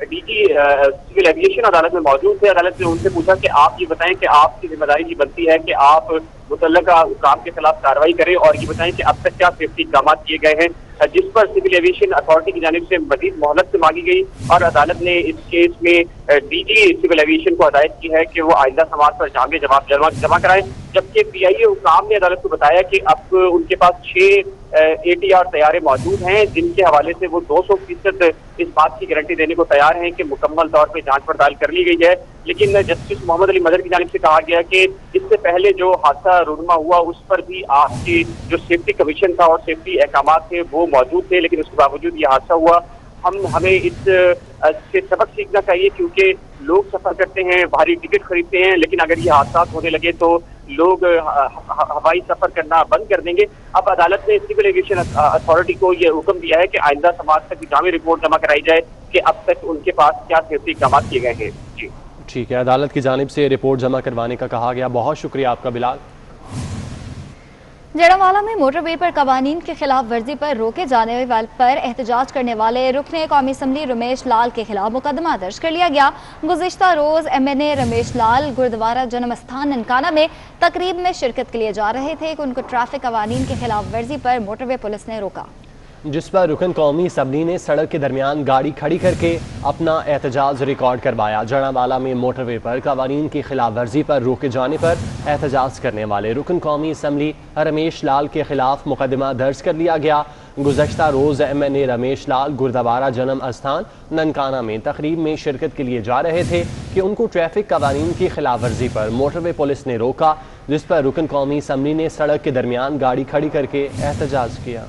DG सिविल एविएशन अदालत में मौजूद थे। अदालत ने उनसे पूछा कि आप ये बताएं कि आपकी जिम्मेदारी ये बनती है कि आप मुतल्लका हुकाम के खिलाफ कार्रवाई करें, और ये बताएं कि अब तक क्या सेफ्टी इक़दाम किए गए हैं, जिस पर सिविल एविएशन अथॉरिटी की जानिब से मजीद मोहलत से मांगी गई। और अदालत ने इस केस में DG सिविल एविएशन को हदायत की है कि वो आइंदा समाअत पर जामे जवाब जमा कराएं। जबकि PIA हुकाम ने अदालत को बताया कि अब उनके पास 6 ATR तैयारे मौजूद हैं, जिनके हवाले से वो 200% इस बात की गारंटी देने को तैयार हैं कि मुकम्मल तौर पर जांच पड़ताल कर ली गई है। लेकिन जस्टिस मोहम्मद अली मजहर की जानिब से कहा गया कि इससे पहले जो हादसा रूनमा हुआ उस पर भी आपकी जो सेफ्टी कमीशन था और सेफ्टी अहकाम थे वो मौजूद थे, लेकिन उसके बावजूद ये हादसा हुआ। हमें इससे सबक सीखना चाहिए, क्योंकि लोग सफर करते हैं, भारी टिकट खरीदते हैं, लेकिन अगर ये हादसा होने लगे तो लोग हवाई सफर करना बंद कर देंगे। अब अदालत ने सिविल एविएशन अथॉरिटी को ये हुक्म दिया है कि आइंदा समाअत तक जामे रिपोर्ट जमा कराई जाए कि अब तक उनके पास क्या सेफ्टी इक़दाम किए गए हैं। जी ठीक है, अदालत की जानिब से रिपोर्ट जमा करवाने का कहा गया। बहुत शुक्रिया आपका बिलाल। जड़ावाला में मोटरवे पर कवानीन की खिलाफ वर्जी पर रोके जाने पर एहतजाज करने वाले रुकने कौमी असम्बली रमेश लाल के खिलाफ मुकदमा दर्ज कर लिया गया। गुज़िश्ता रोज MNA रमेश लाल गुरुद्वारा जन्म स्थान ननकाना में तकरीब में शिरकत के लिए जा रहे थे कि उनको ट्रैफिक कवानीन की खिलाफ वर्जी पर मोटरवे पुलिस ने रोका, जिस पर रुकन कौमी असम्बली ने सड़क के दरमियान गाड़ी खड़ी करके अपना एहतजाज रिकॉर्ड करवाया। जड़ावाला में मोटरवे पर कवानीन की खिलाफ वर्जी पर रोके जाने पर एहतजाज करने वाले रुकन कौमी असम्बली रमेश लाल के खिलाफ मुकदमा दर्ज कर लिया गया। गुज़श्ता रोज़ MNA रमेश लाल गुरुद्वारा जन्म अस्थान ननकाना में तकरीब में शिरकत के लिए जा रहे थे कि उनको ट्रैफिक कवानीन की खिलाफ वर्जी पर मोटरवे पुलिस ने रोका, जिस पर रुकन कौमी असम्बली ने सड़क के दरमियान गाड़ी खड़ी करके एहतजाज किया।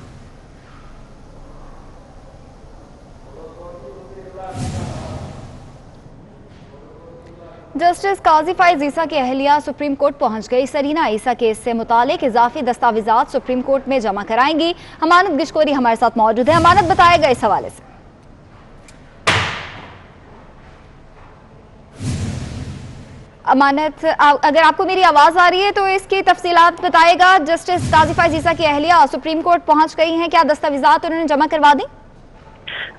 जस्टिस काजी फाइज ईसा की अहलिया सुप्रीम कोर्ट पहुंच गई। सरीना ईसा केस से मुतालिक इजाफी दस्तावेजात सुप्रीम कोर्ट में जमा कराएंगी। अमानत गिशकोरी हमारे साथ मौजूद है। अमानत, बताएगा इस हवाले से। अमानत, अगर आपको मेरी आवाज आ रही है तो इसकी तफसीलात बताएगा। जस्टिस काजी फाइज ईसा की अहलिया सुप्रीम कोर्ट पहुंच गई हैं, क्या दस्तावेजात उन्होंने जमा करवा दी?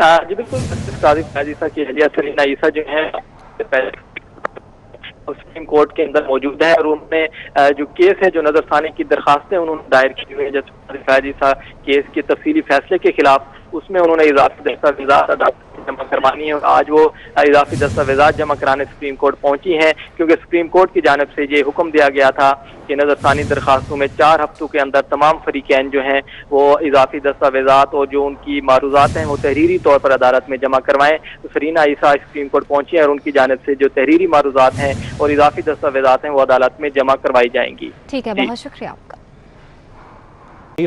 जी बिल्कुल, जस्टिस काजी फाइज ईसा की अहलिया सरीना ईसा जो है सुप्रीम कोर्ट के अंदर मौजूद है और उन्होंने जो केस है, जो नजरसानी की दरखास्तें उन्होंने दायर की हुई है जस्टिस फाइज ईसा केस के तफसीली फैसले के खिलाफ, उसमें उन्होंने इजाफी दस्तावेजात अदालत में जमा करवानी है और आज वो इजाफी दस्तावेजात जमा कराने सुप्रीम कोर्ट पहुंची हैं, क्योंकि सुप्रीम कोर्ट की जानिब से ये हुक्म दिया गया था कि नजरसानी दरखास्तों में 4 हफ्तों के अंदर तमाम फरीकैन जो हैं वो इजाफी दस्तावेजात और जो उनकी मारूजात हैं वो तहरीरी तौर पर अदालत में जमा करवाएं। तो सरीना ईसा सुप्रीम कोर्ट पहुंची है और उनकी जानिब से जो तहरीरी मारूजात हैं और इजाफी दस्तावेजात हैं वो अदालत में जमा करवाई जाएंगी। ठीक है, बहुत शुक्रिया आपका।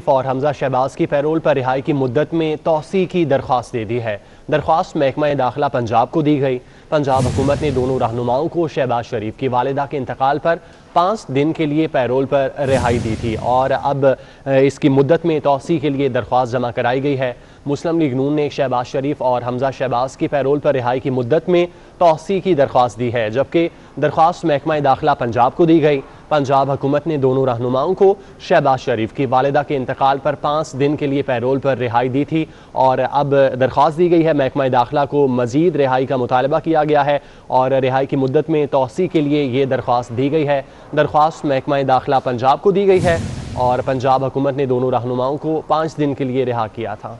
और हमजा शहबाज की पैरोल पर रिहाई की मुद्दत में तौसी की दरख्वास्त दे दी है। दरख्वास्त महकमा दाखिला पंजाब को दी गई। पंजाब हुकूमत ने दोनों रहनुमाओं को शहबाज शरीफ की वालिदा के इंतकाल पर 5 दिन के लिए पैरोल पर रिहाई दी थी और अब इसकी मुद्दत में तौसी के लिए दरख्वास्त जमा कराई गई है। मुस्लिम लीग नून ने शहबाज शरीफ और हमजा शहबाज की पैरोल पर रिहाई की मुद्दत में तौसी की दरख्वास्त दी है, जबकि दरख्वास्त महकमा दाखिला पंजाब को दी गई। पंजाब हुकूमत ने दोनों रहनुमाओं को शहबाज शरीफ की वालिदा के इंतकाल पर 5 दिन के लिए पैरोल पर रिहाई दी थी और अब दरख्वास्त दी गई है। महकमा दाखिला को मजीद रिहाई का मुतालबा किया गया है और रिहाई की मुद्दत में तौसी के लिए ये दरख्वास्त दी गई है। दरख्वास्त महकमा दाखिला पंजाब को दी गई है और पंजाब हुकूमत ने दोनों रहनुमाओं को 5 दिन के लिए रिहा किया था।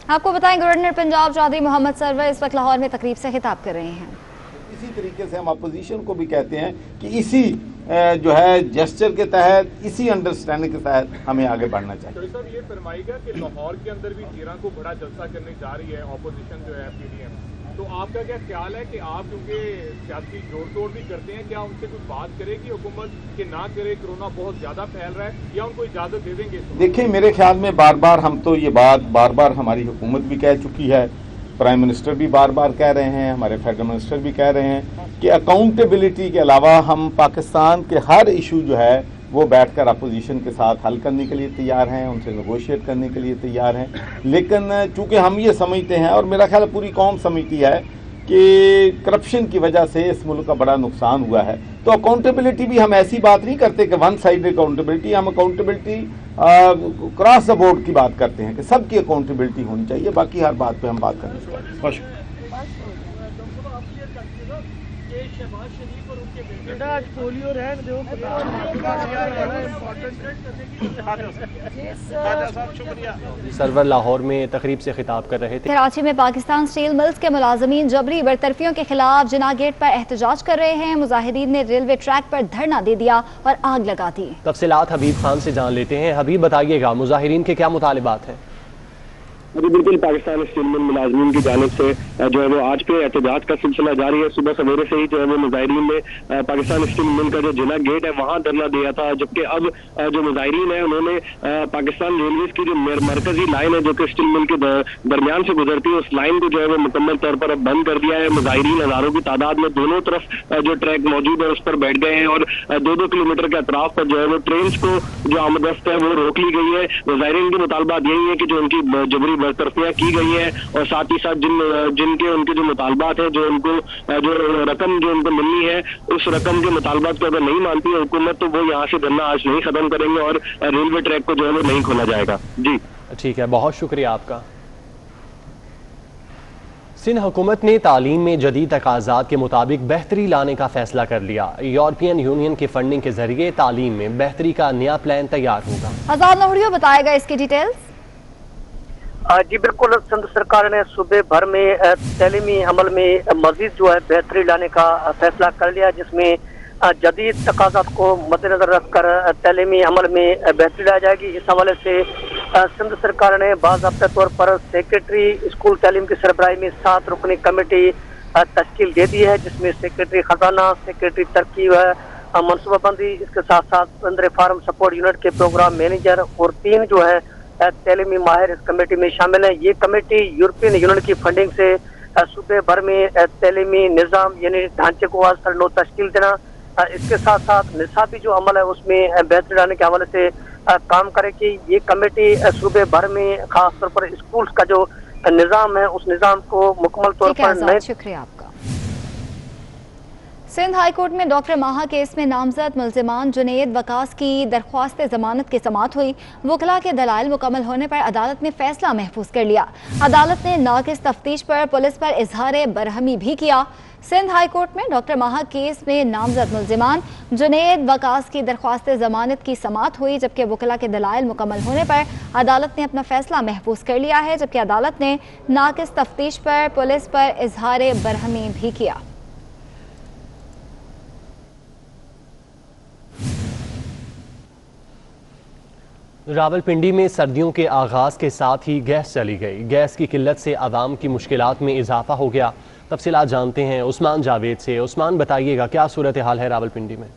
आपको बताएं, गवर्नर पंजाब चौधरी मोहम्मद सरवर इस वक्त लाहौर में तकरीब से खिताब कर रहे हैं। इसी तरीके से हम अपोजिशन को भी कहते हैं कि इसी जो है जेस्चर के तहत, इसी अंडरस्टैंडिंग के तहत हमें आगे बढ़ना चाहिए। तो सर ये फरमाएगा कि लाहौर के अंदर भी 13 को बड़ा जलसा करने जा रही है ऑपोजिशन जो है पीडीएम, तो आपका क्या ख्याल है कि आप क्योंकि सियासी जोड़ तोड़ भी करते हैं, क्या उनसे कुछ बात करेगी हुकूमत कि ना करे, कोरोना बहुत ज्यादा फैल रहा है, या उनको इजाजत दे देंगे? देखिए, मेरे ख्याल में बार बार हम तो ये बात बार हमारी हुकूमत भी कह चुकी है, प्राइम मिनिस्टर भी बार कह रहे हैं, हमारे फेडरल मिनिस्टर भी कह रहे हैं कि अकाउंटेबिलिटी के अलावा हम पाकिस्तान के हर इशू जो है वो बैठकर अपोजिशन के साथ हल करने के लिए तैयार हैं, उनसे नेगोशिएट करने के लिए तैयार हैं। लेकिन चूंकि हम ये समझते हैं और मेरा ख्याल पूरी कौम समझती है कि करप्शन की वजह से इस मुल्क का बड़ा नुकसान हुआ है, तो अकाउंटेबिलिटी भी हम ऐसी बात नहीं करते कि वन साइड अकाउंटेबिलिटी, हम अकाउंटेबिलिटी क्रॉस द बोर्ड की बात करते हैं कि सबकी अकाउंटेबिलिटी होनी चाहिए। बाकी हर बात पे हम बात करनी सरवर लाहौर में तकरीब से खिताब कर रहे थे। कराची में पाकिस्तान स्टील मिल्स के मुलाजमीन जबरी बरतरफियों के खिलाफ जिना गेट पर एहतजाज कर रहे हैं। मुजाहिदीन ने रेलवे ट्रैक पर धरना दे दिया और आग लगा दी। तफसीलात हबीब खान से जान लेते हैं। हबीब, बताइएगा मुजाहिरीन के क्या मुतालिबात हैं? जी बिल्कुल, पाकिस्तान स्टील मिल मुलाजमीन की जानिब से जो है वो आज पे एहतजाज का सिलसिला जारी है। सुबह सवेरे से ही जो है वो मुजाहिरीन ने पाकिस्तान स्टील मिल का जो जिला गेट है वहाँ धरना दिया था, जबकि अब जो मुजाहिरीन है उन्होंने पाकिस्तान रेलवे की जो मरकजी लाइन है जो कि स्टील मिल के दरमियान से गुजरती है, उस लाइन को जो है वो मुकम्मल तौर पर अब बंद कर दिया है। मुजाहिरीन हजारों की तादाद में दोनों तरफ जो ट्रैक मौजूद है उस पर बैठ गए हैं और 2-2 किलोमीटर के अतराफ पर जो है वो ट्रेन को जो आमदस्त है वो रोक ली गई है। मुजाहिरीन के मुतालबात यही है कि जो उनकी जबरी बरतरफियां की गई है और साथ ही साथ जिनके उनके जो मुतालबात है, जो उनको जो रकम जो उनको मिलनी है, उस रकम के मुतालबात को अगर नहीं मानती है हुकूमत, तो वो यहाँ से धरना आज नहीं खत्म करेंगे और रेलवे ट्रैक को जो है वो नहीं खोला जाएगा। जी ठीक है, बहुत शुक्रिया आपका। सिंध हुकूमत ने तालीम में जदीद तकाज़ात के मुताबिक बेहतरी लाने का फैसला कर लिया। यूरोपियन यूनियन की फंडिंग के जरिए तालीम में बेहतरी का नया प्लान तैयार होगा। आजाद लोहड़ियों बताएगा इसकी डिटेल्स। जी बिल्कुल, सिंध सरकार ने सूबे भर में तालीमी अमल में मजीद जो है बेहतरी लाने का फैसला कर लिया, जिसमें जदीद तकाज़ात को मद्देनजर रखकर तालीमी अमल में बेहतरी लाई जाएगी। इस हवाले से सिंध सरकार ने बाज़ाब्ता तौर पर सेक्रेटरी स्कूल तालीम की सरबराही में 7 रुकनी कमेटी तश्कील दे दी है, जिसमें सेक्रेटरी खजाना, सेक्रेटरी तरक्की व मनसूबाबंदी, इसके साथ साथ पंद्रह फार्म सपोर्ट यूनिट के प्रोग्राम मैनेजर और 3 जो है तालीमी माहिर इस कमेटी में शामिल है। ये कमेटी यूरोपियन यूनियन की फंडिंग से सूबे भर में तालीमी निज़ाम यानी ढांचे को आज नो तश्कील देना, इसके साथ साथ निसाबी जो अमल है उसमें बेहतरी लाने के हवाले से काम करेगी। ये कमेटी सूबे भर में खासतौर पर स्कूल्स का जो निज़ाम है उस निज़ाम को मुकम्मल तौर पर नए। शुक्रिया आपका। सिंध हाई कोर्ट में डॉक्टर माहा केस में नामजद मुल्जिमान जुनैद वकास की दरख्वास्त जमानत की समाअत हुई। वकला के दलाइल मुकम्मल होने पर अदालत ने फैसला महफूज कर लिया। अदालत ने नाकिस तफ्तीश पर पुलिस पर इजहार बरहमी भी किया। सिंध हाई कोर्ट में डॉक्टर माहा केस में नामजद मुल्जिमान जुनैद वकास की दरख्वास्त जमानत की समाअत हुई, जबकि वकला के दलाइल मुकम्मल होने पर अदालत ने अपना फैसला महफूज कर लिया है, जबकि अदालत ने नाकिस तफ्तीश पर पुलिस पर इजहार बरहमी भी किया। रावलपिंडी में सर्दियों के आगाज़ के साथ ही गैस चली गई। गैस की किल्लत से आवाम की मुश्किलात में इजाफा हो गया। तफसीलात जानते हैं उस्मान जावेद से। उस्मान, बताइएगा क्या सूरत हाल है रावलपिंडी में?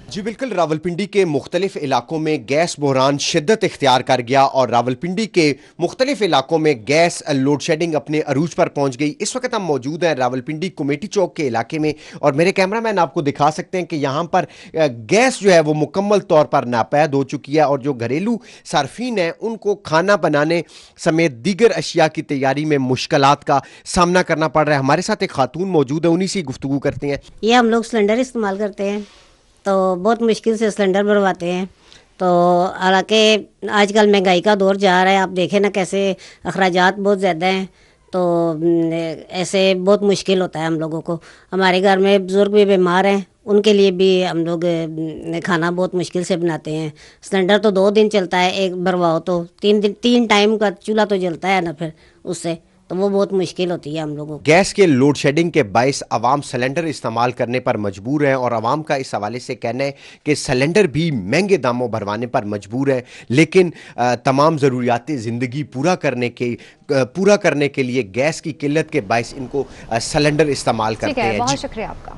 जी बिल्कुल, रावलपिंडी के मुख्तलिफ इलाकों में गैस बहरान शिद्दत इख्तियार कर गया और रावलपिंडी के मुख्तलिफ इलाकों में गैस लोड शेडिंग अपने अरूज पर पहुंच गई। इस वक्त हम मौजूद हैं रावलपिंडी कमेटी चौक के इलाके में और मेरे कैमरामैन आपको दिखा सकते हैं कि यहाँ पर गैस जो है वो मुकम्मल तौर पर नापैद हो चुकी है और जो घरेलू सार्फिन हैं उनको खाना बनाने समेत दीगर अशिया की तैयारी में मुश्किलात का सामना करना पड़ रहा है। हमारे साथ एक खातून मौजूद है, उन्हीं से गुफ्तगू करते हैं। ये हम लोग सिलेंडर इस्तेमाल करते हैं तो बहुत मुश्किल से सिलेंडर भरवाते हैं। तो हालांकि आजकल महंगाई का दौर जा रहा है, आप देखें ना कैसे अखराजात बहुत ज़्यादा हैं, तो ऐसे बहुत मुश्किल होता है हम लोगों को। हमारे घर में बुज़ुर्ग भी बीमार हैं, उनके लिए भी हम लोग खाना बहुत मुश्किल से बनाते हैं। सिलेंडर तो 2 दिन चलता है, एक भरवाओ तो 3 टाइम का चूल्हा तो जलता है ना, फिर उससे तो वो बहुत मुश्किल होती है हम लोगों को। गैस के लोड शेडिंग के बायस आवाम सिलेंडर इस्तेमाल करने पर मजबूर है और आवाम का इस हवाले से कहना है कि सिलेंडर भी महंगे दामों भरवाने पर मजबूर है, लेकिन तमाम ज़रूरियात ज़िंदगी पूरा करने के लिए गैस की किल्लत के बायस इनको सिलेंडर इस्तेमाल करते हैं। बहुत शुक्रिया आपका।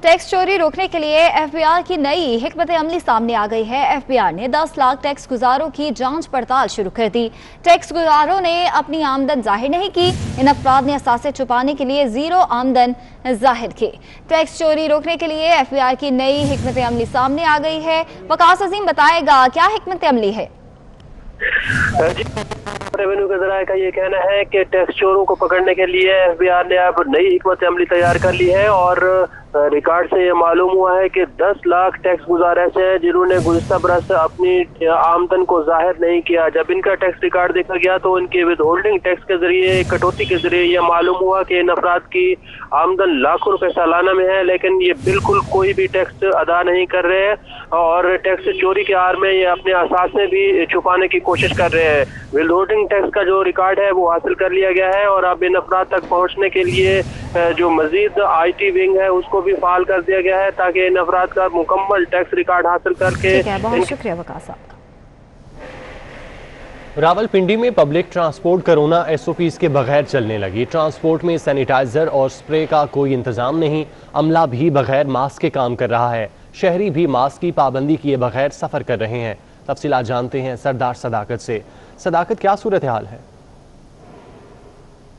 टैक्स चोरी रोकने के लिए एफबीआर की नई हिकमत अमली सामने आ गई है। एफबीआर ने 10 लाख टैक्स गुजारों की जांच पड़ताल शुरू कर दी। टैक्स गुजारों ने अपनी आमदन जाहिर नहीं की। इन अफराद ने असासे छुपाने के लिए जीरो आमदन जाहिर की। टैक्स चोरी रोकने के लिए एफबीआर की नई हिकमत अमली सामने आ गई है। वकास अजीम बताएगा क्या हिकमत अमली है। रेवेन्यू के ज़राए का ये कहना है कि टैक्स चोरों को पकड़ने के लिए एफबीआर ने अब नई हिकमत अमली तैयार कर ली है और रिकॉर्ड से ये मालूम हुआ है कि 10 लाख टैक्स गुजार ऐसे हैं जिन्होंने गुज़िश्ता बरस अपनी आमदन को जाहिर नहीं किया। जब इनका टैक्स रिकॉर्ड देखा गया तो इनके विद होल्डिंग टैक्स के जरिए, कटौती के जरिए ये मालूम हुआ कि इन अफराद की आमदन लाखों रुपए सालाना में है, लेकिन ये बिल्कुल कोई भी टैक्स अदा नहीं कर रहे हैं और टैक्स चोरी के आड़ में ये अपने असासे भी छुपाने की कोशिश कर रहे हैं। विद होल्डिंग टैक्स का जो रिकॉर्ड है वो हासिल कर लिया गया है और अब इन अफराद तक पहुँचने के लिए जो मजीद IT विंग है उसको भी फाल कर दिया गया है ताकि इन अफराद का मुकम्मल टैक्स रिकॉर्ड हासिल करके। बहुत शुक्रिया वकास साहब। रावलपिंडी में पब्लिक ट्रांसपोर्ट कोरोना SOPs के बगैर चलने लगी। ट्रांसपोर्ट में सैनिटाइजर और स्प्रे का कोई इंतजाम नहीं। अमला भी बगैर मास्क के काम कर रहा है। शहरी भी मास्क की पाबंदी किए बगैर सफर कर रहे हैं। तफसीलात जानते हैं सरदार सदाकत से। सदाकत, क्या सूरत हाल है?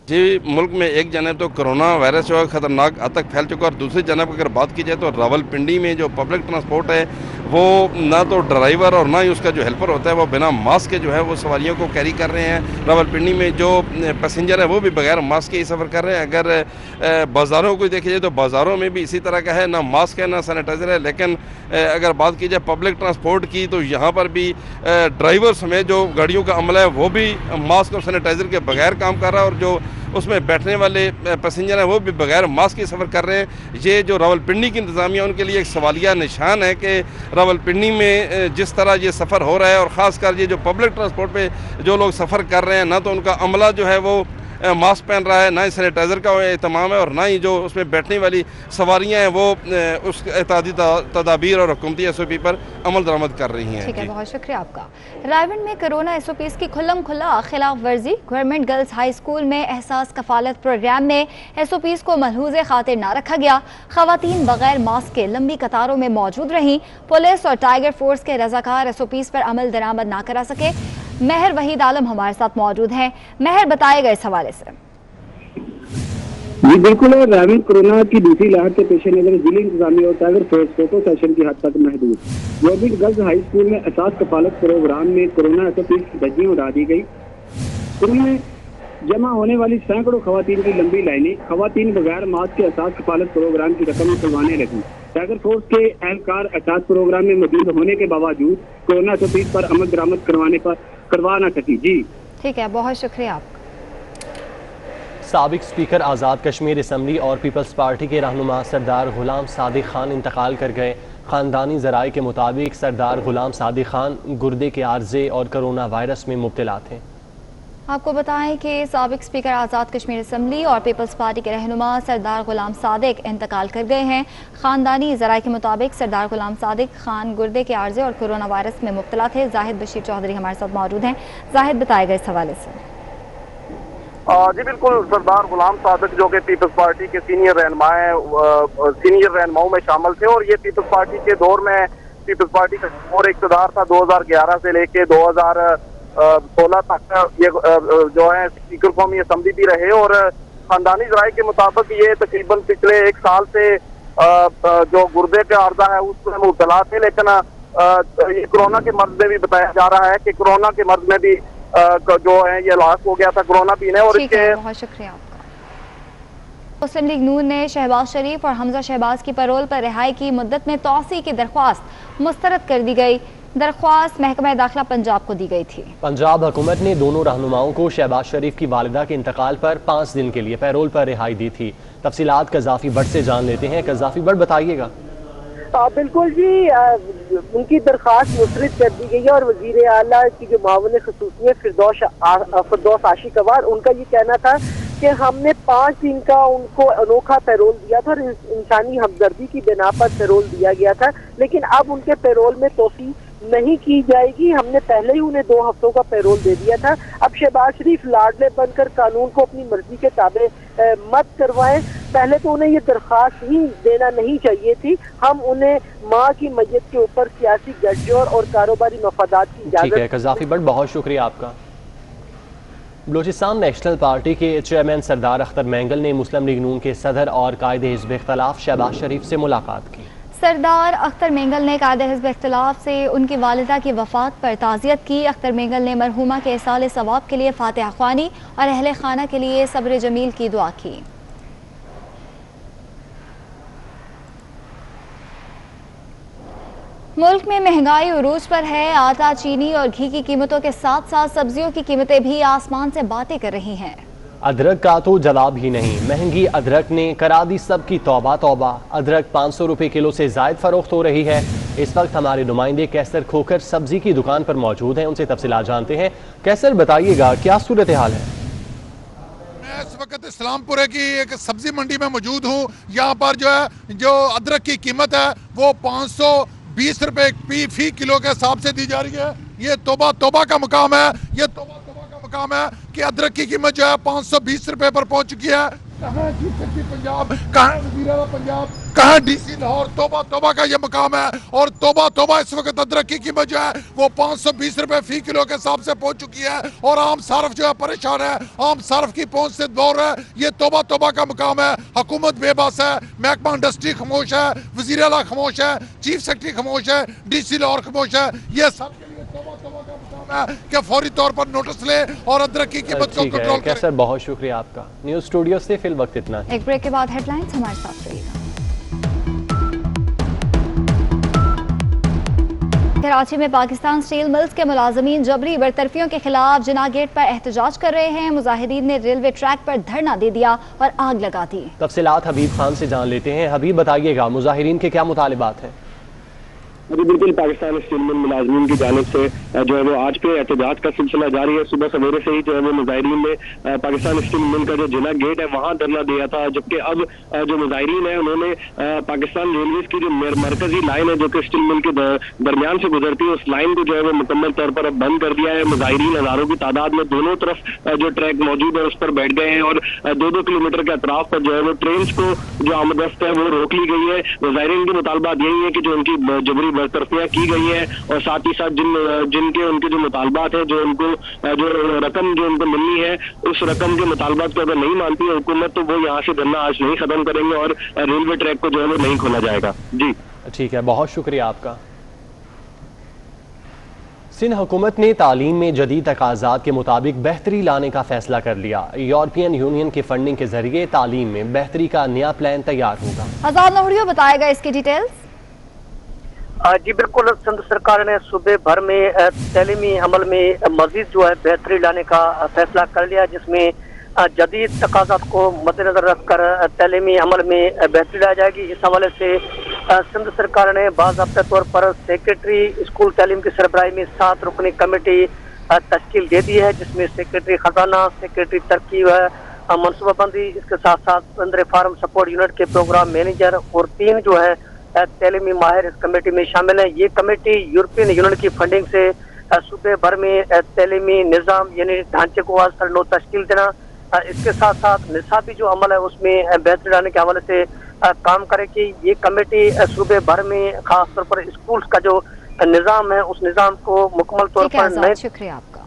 जी, मुल्क में एक जानब तो कोरोना वायरस जो है ख़तरनाक हद तक फैल चुका है और दूसरी जानब अगर बात की जाए तो रावलपिंडी में जो पब्लिक ट्रांसपोर्ट है वो ना तो ड्राइवर और ना ही उसका जो हेल्पर होता है वो बिना मास्क के जो है वो सवारियों को कैरी कर रहे हैं। रावलपिंडी में जो पैसेंजर है वो भी बगैर मास्क के ही सफ़र कर रहे हैं। अगर बाज़ारों को देखा जाए तो बाज़ारों में भी इसी तरह का है, ना मास्क है ना सैनिटाइज़र है। लेकिन अगर बात की जाए पब्लिक ट्रांसपोर्ट की तो यहाँ पर भी ड्राइवर समेत जो गाड़ियों का अमला है वो भी मास्क और सैनिटाइज़र के बगैर काम कर रहा है और जो उसमें बैठने वाले पैसेंजर हैं वो भी बगैर मास्क के सफ़र कर रहे हैं। ये जो रावलपिंडी की इंतज़ामिया उनके लिए एक सवालिया निशान है कि रावलपिंडी में जिस तरह ये सफ़र हो रहा है और ख़ासकर ये जो पब्लिक ट्रांसपोर्ट पे जो लोग सफ़र कर रहे हैं, ना तो उनका अमला जो है वो मास्क पहन रहा है, ना ही सैनिटाइज़र का एहतमाम है और ना ही जो उसमें बैठने वाली सवारियाँ हैं वो उस एहतियाती तदाबीर और हुकूमती SOP पर अमल दरामद कर रही हैं। ठीक है, बहुत शुक्रिया आपका। रायगढ़ में कोरोना SOPs की खुल्लम खुल्ला खिलाफ वर्जी। गवर्नमेंट गर्ल्स हाई स्कूल में एहसास कफालत प्रोग्राम में SOPs को मलहूज़े खातिर ना रखा गया। खवातीन बगैर मास्क के लंबी कतारों में मौजूद रहीं। पुलिस और टाइगर फोर्स के रजाकार SOPs पर अमल दरामद ना करा सके। महर वहीद आलम हमारे साथ मौजूद हैं। महर, बताएगा इस हवाले से। जी बिल्कुल, रावल कोरोना की दूसरी लहर के पेश नजर जिले इंतजामिया और टाइगर फोर्स फोटो सेशन की हद तक महदूद। गवर्नमेंट गर्ल्स हाई स्कूल में एहसास कफालत प्रोग्राम में कोरोना SOPs की धज्जियां उड़ा दी गई। उनमें जमा होने वाली सैकड़ों खवातीन की लंबी लाइनें खवातीन बगैर मास्क के एहसास कफालत प्रोग्राम की रकम निकलवाने लगी। टाइगर फोर्स के एहलकार एहसास प्रोग्राम में मौजूद होने के बावजूद कोरोना SOPs पर अमल दरामद करवा ना सकी। जी ठीक है, बहुत शुक्रिया आपका। साबिक स्पीकर आज़ाद कश्मीर असम्बली और पीपल्स पार्टी के रहनुमा सरदार गुलाम सादिक खान इंतकाल कर गए। ख़ानदानी ज़राए के मुताबिक सरदार गुलाम सादिक खान गुर्दे के आर्जे और कोरोना वायरस में मुब्तला थे। आपको बताएं कि साबिक स्पीकर आज़ाद कश्मीर असम्बली और पीपल्स पार्टी के रहनुमा सरदार गुलाम सादिक इंतकाल कर गए हैं। ख़ानदानी ज़राए के मुताबिक सरदार गुलाम सादिक खान गुर्दे के आर्जे और कोरोना वायरस में मुब्तला थे। जाहिद बशीर चौधरी हमारे साथ मौजूद हैं। जाहिद, बताएगा इस हवाले से। जी बिल्कुल, सरदार गुलाम सादिक जो कि पीपल्स पार्टी के सीनियर रहनुमाओं में शामिल थे और ये पीपल्स पार्टी के दौर में पीपल्स पार्टी का और इक़्तिदार था 2011 से लेके 2016 तक ये जो है स्पीकर कौमी असेंबली भी रहे और खानदानी जराये के मुताबिक ये तकरीबन पिछले 1 साल से जो गुर्दे का अर्जा है उसमें मुब्तला थे, लेकिन ये कोरोना के मर्ज में भी बताया जा रहा है कि कोरोना के मर्ज में भी जो है ये लाक हो गया था कोरोना भी और इसके। बहुत शुक्रिया आपका। मुस्लिम लीग नून ने शहबाज शरीफ और हमजा शहबाज की पैरोल पर रिहाई की मुद्दत में तौसी की दरख्वास्त मुस्तरद कर दी गई। दरख्वास्त महकमा दाखिला पंजाब को दी गई थी। पंजाब हुकूमत ने दोनों रहनुमाओं को शहबाज शरीफ की वालिदा के इंतकाल पर 5 दिन के लिए पैरोल पर रिहाई दी थी। तफसीलात कज़ाफी बट से जान लेते हैं। कज़ाफी बट बताइएगा। बिल्कुल जी, उनकी दरख्वास्त मुस्तरद कर दी गई है और वजीर आला की जो मावन ख़ुसूसी फिरदौस आशिक अवार, उनका ये कहना था कि हमने 5 दिन का उनको अनोखा पैरोल दिया था और इंसानी हमदर्दी की बिना पर पैरोल दिया गया था, लेकिन अब उनके पैरोल में तोसी नहीं की जाएगी। हमने पहले ही उन्हें 2 हफ्तों का पैरोल दे दिया था। अब शहबाज शरीफ लाडले बनकर कानून को अपनी मर्जी के ताबे मत करवाएं। पहले तो उन्हें ये दरख्वास्त ही देना नहीं चाहिए थी। हम उन्हें माँ की मैयत के ऊपर सियासी गठजोड़ और कारोबारी मफादात की इजाजत। ठीक है कज़ाफी बट, बहुत शुक्रिया आपका। बलूचिस्तान नेशनल पार्टी के चेयरमैन सरदार अख्तर मैंगल ने मुस्लिम लीग नून के सदर और कायदे हिज़्ब इख्तिलाफ शहबाज शरीफ से मुलाकात की। सरदार अख्तर मेंगल ने कायदे हिज़्ब इख्तिलाफ से उनकी वालिदा की वफ़ात पर ताज़ियत की। अख्तर मेंगल ने मरहूमा के इसाले सवाब के लिए फातिहा ख्वानी और अहले खाना के लिए सब्र जमील की दुआ की। मुल्क में महंगाई उरूज पर है। आटा, चीनी और घी की कीमतों के साथ साथ सब्जियों की कीमतें भी आसमान से बातें कर रही हैं। अदरक का तो जवाब ही नहीं, महंगी अदरक ने करा दी सबकी तौबा तौबा। अदरक 500 रुपए किलो से जायद फरोख्त हो रही है। इस वक्त हमारे नुमाइंदे कैसर खोकर सब्जी की दुकान पर मौजूद हैं, उनसे तफसीलात जानते हैं। कैसर बताइएगा क्या सूरत हाल है? मैं इस वक्त इस्लामपुर की एक सब्जी मंडी में मौजूद हूँ। यहाँ पर जो अदरक की कीमत है वो 520 रुपए फी किलो के हिसाब से दी जा रही है। ये तौबा तौबा का मुकाम है। ये तौबा काम है कि अदरक की कीमत जो है 520 रुपए पर पहुंच चुकी है। कहाँ चीफ सेक्रेटरी पंजाब, कहाँ वज़ीर आला पंजाब, कहाँ डीसी लाहौर, तौबा तौबा का ये मुकाम है। और तौबा तौबा इस वक्त अदरक की कीमत जो है वो 520 रुपए फी किलो के हिसाब से पहुंच चुकी है और आम सार्फ जो है परेशान है, आम सार्फ की पहुंच से दूर है। ये तौबा तौबा का मुकाम है। हुकूमत बेबस है, महकमा इंडस्ट्री खामोश है, वज़ीर आला खामोश है, चीफ सेक्रेटरी खामोश है, डीसी लाहौर खामोश है। ये सब क्या फौरी तौर पर नोटिस ले और अदरक की कीमत को कंट्रोल करें। सर बहुत शुक्रिया आपका। न्यूज़ स्टूडियो से फिल वक्त इतना। एक ब्रेक के बाद हेडलाइंस, हमारे साथ रहिएगा। कराची में पाकिस्तान स्टील मिल्स के मुलाजमीन जबरी बरतरफियों के खिलाफ जिना गेट पर एहतजाज कर रहे हैं। मुजाहिदीन ने रेलवे ट्रैक पर धरना दे दिया और आग लगा दी। तफसीलात हबीब खान से जान लेते हैं। हबीब बताइएगा मुजाहिरीन के क्या मुतालिबात हैं? जी बिल्कुल, पाकिस्तान स्टील मिल मुलाजमीन की जानिब से जो है वो आज पे एहतजाज का सिलसिला जारी है। सुबह सवेरे से ही जो है वो मुजाहिरीन ने पाकिस्तान स्टील मिल का जो जिला गेट है वहाँ धरना दिया था, जबकि अब जो मुजाहिरीन है उन्होंने पाकिस्तान रेलवे की जो मरकजी लाइन है जो कि स्टील मिल के दरमियान से गुजरती है, उस लाइन को जो है वो मुकम्मल तौर पर अब बंद कर दिया है। मुजाहिरीन हजारों की तादाद में दोनों तरफ जो ट्रैक मौजूद है उस पर बैठ गए हैं और 2-2 किलोमीटर के अतराफ पर जो है वो ट्रेन को जो आमदस्त है वो रोक ली गई है। मुजाहिरीन की मुतालबात यही है कि जो उनकी जबरी बरतरफियां की गई है और साथ ही साथ जिनके उनके जो मुतालबात है, जो उनको जो रकम जो उनको मिलनी है, उस रकम के मुतालबात को अगर नहीं मानती है हुकूमत तो वो यहाँ से धरना आज नहीं खत्म करेंगे और रेलवे ट्रैक को जो है वो नहीं खोला जाएगा। जी ठीक है, बहुत शुक्रिया आपका। सिंध हुकूमत ने तालीम में जदीद तकाज़ात के मुताबिक बेहतरी लाने का फैसला कर लिया। यूरोपियन यूनियन की फंडिंग के जरिए तालीम में बेहतरी का नया प्लान तैयार होगा। आजाद लोहड़ियों बताएगा इसकी डिटेल्स। जी बिल्कुल, सिंध सरकार ने सूबे भर में तैलीमी अमल में मजीद जो है बेहतरी लाने का फैसला कर लिया, जिसमें जदीद तकाज़ात को मद्देनजर रखकर तैलीमी अमल में बेहतरी लाई जाएगी। इस हवाले से सिंध सरकार ने बाज़ाब्ता तौर पर सेक्रेटरी स्कूल तालीम की सरबराही में 7 रुकनी कमेटी तश्कील दे दी है, जिसमें सेक्रेटरी खजाना, सेक्रेटरी तरक्की व मनसूबाबंदी, इसके साथ साथ पंद्रह फार्म सपोर्ट यूनिट के प्रोग्राम मैनेजर और 3 जो है तैलीमी माहिर इस कमेटी में शामिल है। ये कमेटी यूरोपियन यूनियन की फंडिंग से सूबे भर में तैलीमी निज़ाम यानी ढांचे को वास्ता तश्कील देना, इसके साथ साथ निसाबी जो अमल है उसमें बेहतरी लाने के हवाले से काम करेगी। ये कमेटी सूबे भर में खासतौर पर स्कूल का जो निजाम है उस निजाम को मुकम्मल तौर पर नए। शुक्रिया आपका।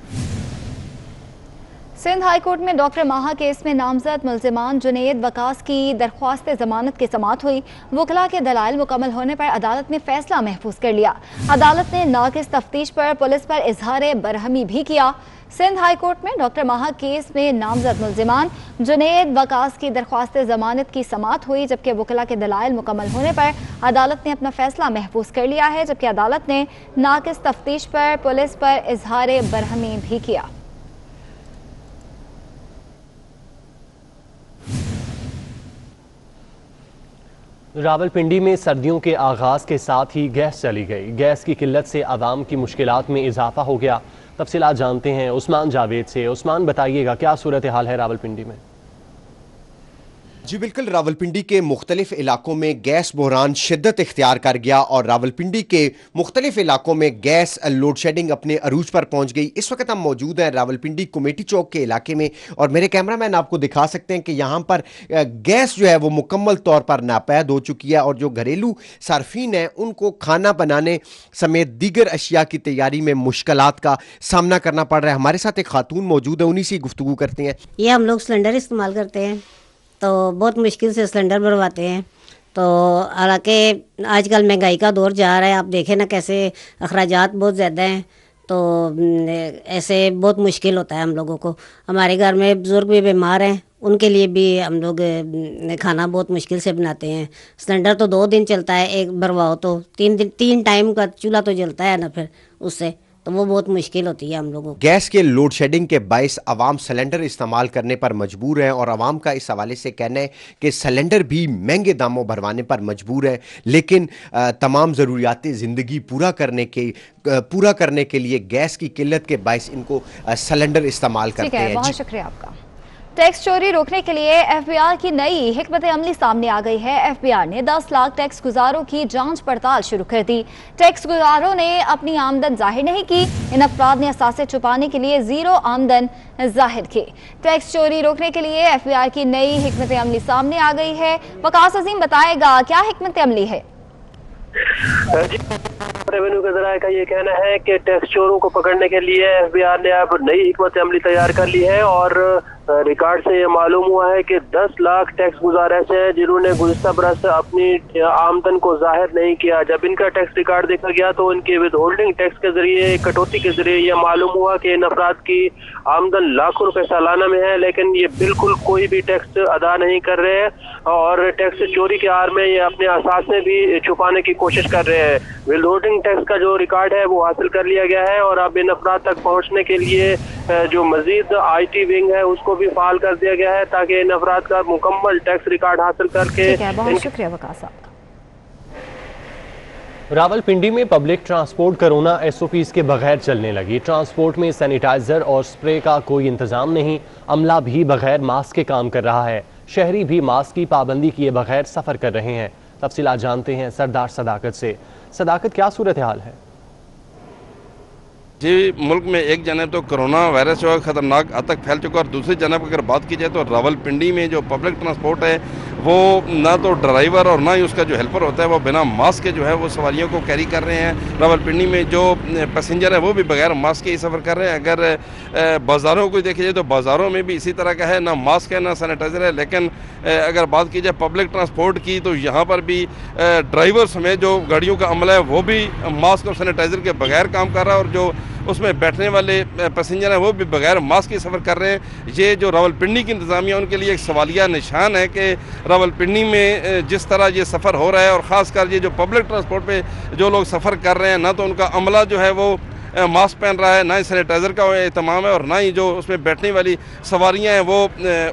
सिंध हाई कोर्ट में डॉक्टर माहा केस में नामजद मुल्जिमान जुनेद वकास की दरख्वास्त जमानत की समाअत हुई। वकला के दलाइल मुकम्मल होने पर अदालत ने फैसला महफूज कर लिया। अदालत ने नाकिस तफ्तीश पर पुलिस पर इजहार बरहमी भी किया। सिंध हाई कोर्ट में डॉक्टर माहा केस में नामजद मुल्जिमान जुनेद वकास की दरख्वास्त जमानत की समाअत हुई, जबकि वकला के दलाइल मुकम्मल होने पर अदालत ने अपना फैसला महफूज कर लिया है, जबकि अदालत ने नाकिस तफ्तीश पर पुलिस पर इजहार बरहमी भी किया। रावलपिंडी में सर्दियों के आगाज़ के साथ ही गैस चली गई। गैस की किल्लत से आवाम की मुश्किलात में इजाफा हो गया। तफसीलात जानते हैं उस्मान जावेद से। उस्मान, बताइएगा क्या सूरत हाल है रावलपिंडी में? जी बिल्कुल, रावलपिंडी के मुख्तलिफ इलाकों में गैस बहरान शिद्दत इख्तियार कर गया और रावलपिंडी के मुख्तलिफ इलाकों में गैस लोड शेडिंग अपने अरूज पर पहुंच गई। इस वक्त हम मौजूद हैं रावलपिंडी कमेटी चौक के इलाके में और मेरे कैमरामैन आपको दिखा सकते हैं कि यहाँ पर गैस जो है वो मुकम्मल तौर पर नापैद हो चुकी है और जो घरेलू सार्फिन हैं उनको खाना बनाने समेत दीगर अशिया की तैयारी में मुश्किलात का सामना करना पड़ रहा है। हमारे साथ एक खातून मौजूद है, उन्हीं से गुफ्तगू करते हैं। ये हम लोग सिलेंडर इस्तेमाल करते हैं तो बहुत मुश्किल से सिलेंडर भरवाते हैं। तो हालांकि आजकल महंगाई का दौर जा रहा है, आप देखें ना कैसे अखराजात बहुत ज़्यादा हैं, तो ऐसे बहुत मुश्किल होता है हम लोगों को। हमारे घर में बुज़ुर्ग भी बीमार हैं, उनके लिए भी हम लोग खाना बहुत मुश्किल से बनाते हैं। सिलेंडर तो 2 दिन चलता है, एक भरवाओ तो 3 टाइम का चूल्हा तो जलता है ना, फिर उससे तो वो बहुत मुश्किल होती है हम लोगों को। गैस के लोड शेडिंग के बायस आवाम सिलेंडर इस्तेमाल करने पर मजबूर है और आवाम का इस हवाले से कहना है कि सिलेंडर भी महंगे दामों भरवाने पर मजबूर है, लेकिन तमाम ज़रूरियात ज़िंदगी पूरा करने के लिए गैस की किल्लत के बायस इनको सिलेंडर इस्तेमाल करते हैं। बहुत शुक्रिया आपका। टैक्स चोरी रोकने के लिए एफबीआर की नई हिकमत अमली सामने आ गई है। एफबीआर ने 10 लाख टैक्स गुजारों की जांच पड़ताल शुरू कर दी। टैक्स गुजारों ने अपनी आमदन जाहिर नहीं की। इन अफराद ने असासे छुपाने के लिए जीरो आमदन जाहिर की। टैक्स चोरी रोकने के लिए एफबीआर की नई हिकमत अमली सामने आ गई है। वकास अजीम बताएगा क्या हिकमत अमली है? रेवेन्यू के ज़राए का ये कहना है कि टैक्स चोरों को पकड़ने के लिए एफबीआर ने अब नई हिकमत अमली तैयार कर ली है और रिकॉर्ड से ये मालूम हुआ है कि 10 लाख टैक्स गुजार ऐसे हैं जिन्होंने गुज़िश्ता बरस अपनी आमदन को जाहिर नहीं किया। जब इनका टैक्स रिकॉर्ड देखा गया तो इनके विद होल्डिंग टैक्स के जरिए, कटौती के जरिए ये मालूम हुआ कि इन अफराद की आमदन लाखों रुपए सालाना में है, लेकिन ये बिल्कुल कोई भी टैक्स अदा नहीं कर रहे हैं और टैक्स चोरी के आड़ में ये अपने असासे भी छुपाने की कोशिश कर रहे हैं। विद होल्डिंग टैक्स का जो रिकॉर्ड है वो हासिल कर लिया गया है और अब इन अफराद तक पहुँचने के लिए जो मजीद IT विंग है उसको भी फाल कर दिया गया है ताकि इन अफराद का मुकम्मल टैक्स रिकॉर्ड हासिल करके। बहुत शुक्रिया वकास साहब। रावलपिंडी में पब्लिक ट्रांसपोर्ट कोरोना SOPs के बगैर चलने लगी। ट्रांसपोर्ट में सैनिटाइजर और स्प्रे का कोई इंतजाम नहीं। अमला भी बगैर मास्क के काम कर रहा है। शहरी भी मास्क की पाबंदी किए बगैर सफर कर रहे हैं। तफसीलात जानते हैं सरदार सदाकत से। सदाकत, क्या सूरत हाल है? जी, मुल्क में एक जानब तो कोरोना वायरस जो है ख़तरनाक हद तक फैल चुका है और दूसरी जानब अगर बात की जाए तो रावलपिंडी में जो पब्लिक ट्रांसपोर्ट है वो ना तो ड्राइवर और ना ही उसका जो हेल्पर होता है वो बिना मास्क के जो है वो सवारियों को कैरी कर रहे हैं। रावलपिंडी में जो पैसेंजर है वो भी बगैर मास्क के ही सफ़र कर रहे हैं। अगर बाज़ारों को देखा जाए तो बाज़ारों में भी इसी तरह का है, ना मास्क है ना सैनिटाइज़र है। लेकिन अगर बात की जाए पब्लिक ट्रांसपोर्ट की तो यहाँ पर भी ड्राइवर समेत जो गाड़ियों का अमला है वो भी मास्क और सैनिटाइज़र के बगैर काम कर रहा है और जो उसमें बैठने वाले पैसेंजर हैं वो भी बगैर मास्क के सफ़र कर रहे हैं। ये जो रावलपिंडी की इंतज़ामिया उनके लिए एक सवालिया निशान है कि रावलपिंडी में जिस तरह ये सफ़र हो रहा है और ख़ासकर ये जो पब्लिक ट्रांसपोर्ट पे जो लोग सफ़र कर रहे हैं ना तो उनका अमला जो है वो मास्क पहन रहा है, ना ही सैनिटाइज़र का एहतमाम है और ना ही जो उसमें बैठने वाली सवारियाँ हैं वो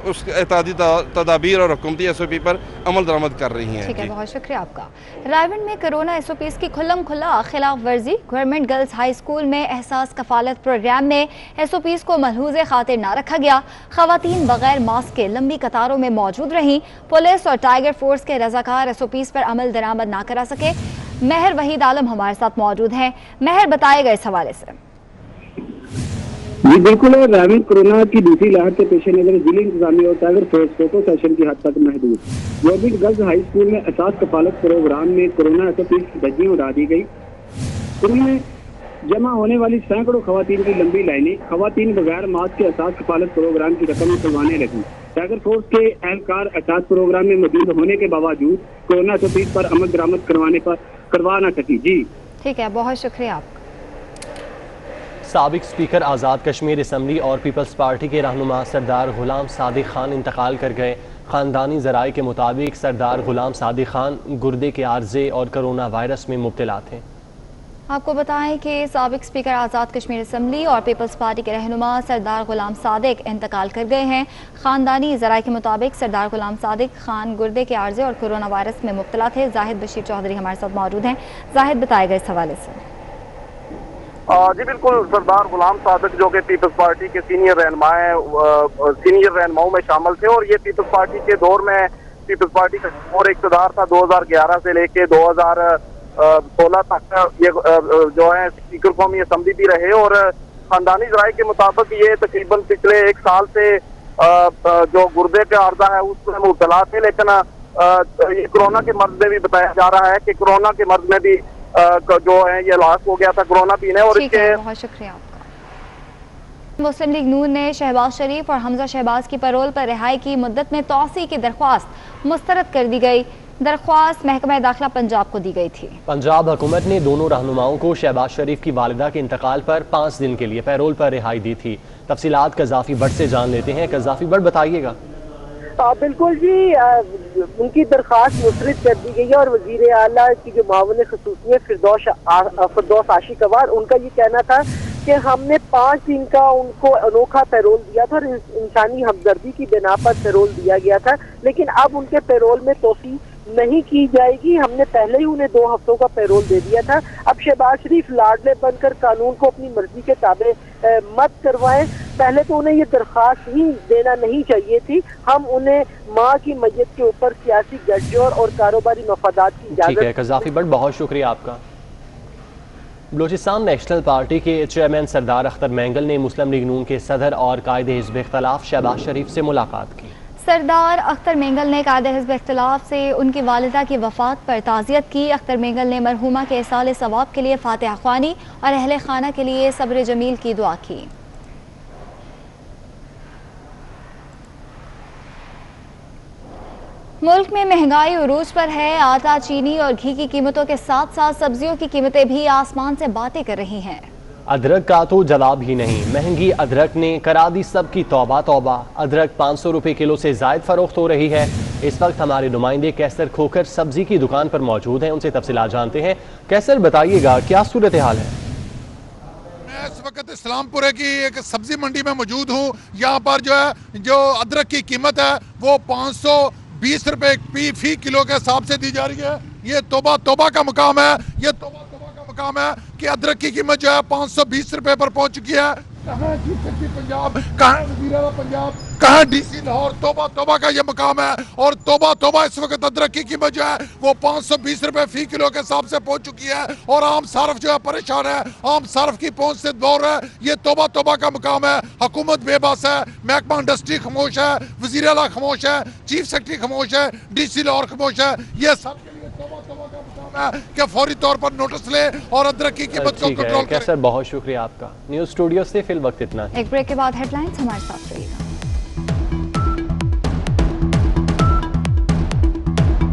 उस एहतियाती तदाबीर और हुकूमती SOP पर अमल दरामद कर रही हैं। ठीक है, बहुत शुक्रिया आपका। रायगढ़ में कोरोना SOPs की खुल्लम खुल्ला खिलाफ वर्जी। गवर्नमेंट गर्ल्स हाई स्कूल में एहसास कफालत प्रोग्राम में SOPs को मलहूज़े खातिर ना रखा गया। खवातीन बगैर मास्क के लंबी कतारों में मौजूद रहीं। पुलिस और टाइगर फोर्स के रजाकार SOPs पर अमल दरामद ना करा सके। महर वहीद आलम हमारे साथ मौजूद हैं। महर, बताएगा इस हवाले से। जी बिल्कुल, और रावी कोरोना की दूसरी लहर के पेश नजर जिले इंतजामिया और टाइगर फोर्स फोटो सेशन की हद तक महदूद। गवर्नमेंट गर्ल्स हाई स्कूल में असास कफालत प्रोग्राम में कोरोना SOPs की धज्जियां उड़ा दी गई। स्कूल में जमा होने वाली सैकड़ों खवातीन की लंबी लाइनें, खवातीन बगैर मास्क के असास कफालत प्रोग्राम की रकम निकलवाने लगी। टाइगर फोर्स के एहलकार असास प्रोग्राम में मौजूद होने के बावजूद कोरोना SOPs पर अमल दरामद करवा न सकी। जी ठीक है, बहुत शुक्रिया आपका। साबिक स्पीकर आज़ाद कश्मीर असम्बली और पीपल्स पार्टी के रहनुमा सरदार गुलाम सादिक खान इंतकाल कर गए। ख़ानदानी ज़राए के मुताबिक सरदार गुलाम सादिक खान गुर्दे के आर्जे और कोरोना वायरस में मुब्तला थे। आपको बताएं कि साबिक स्पीकर आज़ाद कश्मीर असम्बली और पीपल्स पार्टी के रहनुमा सरदार गुलाम सादिक इंतकाल कर गए हैं। ख़ानदानी ज़राए के मुताबिक सरदार गुलाम सादिक खान गुर्दे के आर्जे और कोरोना वायरस में मुब्तला थे। जाहिद बशीर चौधरी हमारे साथ मौजूद हैं। जाहिद, बताएगा इस हवाले से। जी बिल्कुल, सरदार गुलाम सादिक जो कि पीपल्स पार्टी के सीनियर रहनुमाओं में शामिल थे और ये पीपल्स पार्टी के दौर में पीपल्स पार्टी का और इक़्तिदार था 2011 से लेके 2016 तक ये जो है स्पीकर कौमी असम्बली भी रहे और खानदानी ज़राए के मुताबिक ये तकरीबन पिछले एक साल से जो गुर्दे का आर्जा है उसमें मुब्तला थे, लेकिन ये कोरोना के मर्ज में भी बताया जा रहा है कि कोरोना के मर्ज में भी जो है ये लाश हो गया था कोरोना पीने। और इसके बहुत शुक्रिया आपका। मुस्लिम लीग नून ने शहबाज शरीफ और हमजा शहबाज की पैरोल पर रिहाई की मुद्दत में तौसी की दरख्वास्त मुस्तरद कर दी गई। दरख्वास्त महकमा दाखिला पंजाब को दी गई थी। पंजाब हुकूमत ने दोनों रहनुमाओं को शहबाज शरीफ की वालिदा के इंतकाल पर 5 दिन के लिए पैरोल पर रिहाई दी थी। तफसीलात कज़ाफी भट्ट से जान लेते हैं। कज़ाफी भट्ट, बताइएगा। बिल्कुल जी, उनकी दरख्वास्त मुस्तरद कर दी गई है और वजीर आला की जो मावन ख़ुसूसियत फिरदौस आशिकवार, उनका ये कहना था कि हमने 5 दिन का उनको अनोखा पैरोल दिया था और इंसानी हमदर्दी की बिना पर पैरोल दिया गया था, लेकिन अब उनके पैरोल में तोफ़ी नहीं की जाएगी। हमने पहले ही उन्हें 2 हफ्तों का पैरोल दे दिया था। अब शहबाज शरीफ लाडले बनकर कानून को अपनी मर्जी के ताबे मत करवाएं। पहले तो उन्हें ये दरख्वास्त ही देना नहीं चाहिए थी। हम उन्हें माँ की मैयत के ऊपर सियासी गठजोड़ और कारोबारी मफादात की इजाजत। ठीक है कज़ाफी भट्ट, बहुत शुक्रिया आपका। बलूचिस्तान नेशनल पार्टी के चेयरमैन सरदार अख्तर मैंगल ने मुस्लिम लीग नून के सदर और कायदे हिज़्ब इख्तिलाफ शहबाज शरीफ से मुलाकात की। सरदार अख्तर मेंगल ने कायदे हिज़्ब इख्तिलाफ से उनकी वालिदा की वफ़ात पर ताज़ियत की। अख्तर मेंगल ने मरहूमा के इसाले सवाब के लिए फातिहा ख्वानी और अहले खाना के लिए सब्र जमील की दुआ की। मुल्क में महंगाई उरूज पर है। आटा, चीनी और घी की कीमतों के साथ साथ सब्जियों की कीमतें भी आसमान से बातें कर रही हैं। अदरक का तो जवाब ही नहीं। महंगी अदरक ने करा दी सबकी तौबा तौबा। अदरक 500 रुपए किलो से जायद फरोख्त हो रही है। इस वक्त हमारे नुमाइंदे कैसर खोकर सब्जी की दुकान पर मौजूद हैं, उनसे तफसीलात जानते हैं। कैसर, बताइएगा क्या सूरत हाल है? मैं इस वक्त इस्लामपुर की एक सब्जी मंडी में मौजूद हूँ। यहाँ पर जो है जो अदरक की कीमत है वो 520 रुपए फी किलो के हिसाब से दी जा रही है। ये तौबा तौबा का मुकाम है। ये तौबा काम है कि अदरक की कीमत जो है 520 रुपए पर पहुंच चुकी है। कहाँ चीफ सेक्रेटरी पंजाब, कहाँ वज़ीर आला पंजाब, कहाँ DC लाहौर, तौबा तौबा का ये मुकाम है। और तौबा तौबा इस वक्त अदरक की कीमत जो है वो 520 रुपए फी किलो के हिसाब से पहुंच चुकी है और आम सार्फ जो है परेशान है। आम सार्फ की पहुंच से दूर है। ये तौबा तौबा का मुकाम है। हुकूमत बेबस है, महकमा इंडस्ट्री खामोश है, वज़ीर आला खामोश है, चीफ सेक्रेटरी खामोश है, DC लाहौर खामोश है। ये सब क्या फौरी तौर पर नोटिस ले और अदरक की कीमत को कंट्रोल करें। सर, बहुत शुक्रिया आपका। न्यूज़ स्टूडियो से फिल वक्त इतना। एक ब्रेक के बाद हेडलाइंस, हमारे साथ रहिएगा।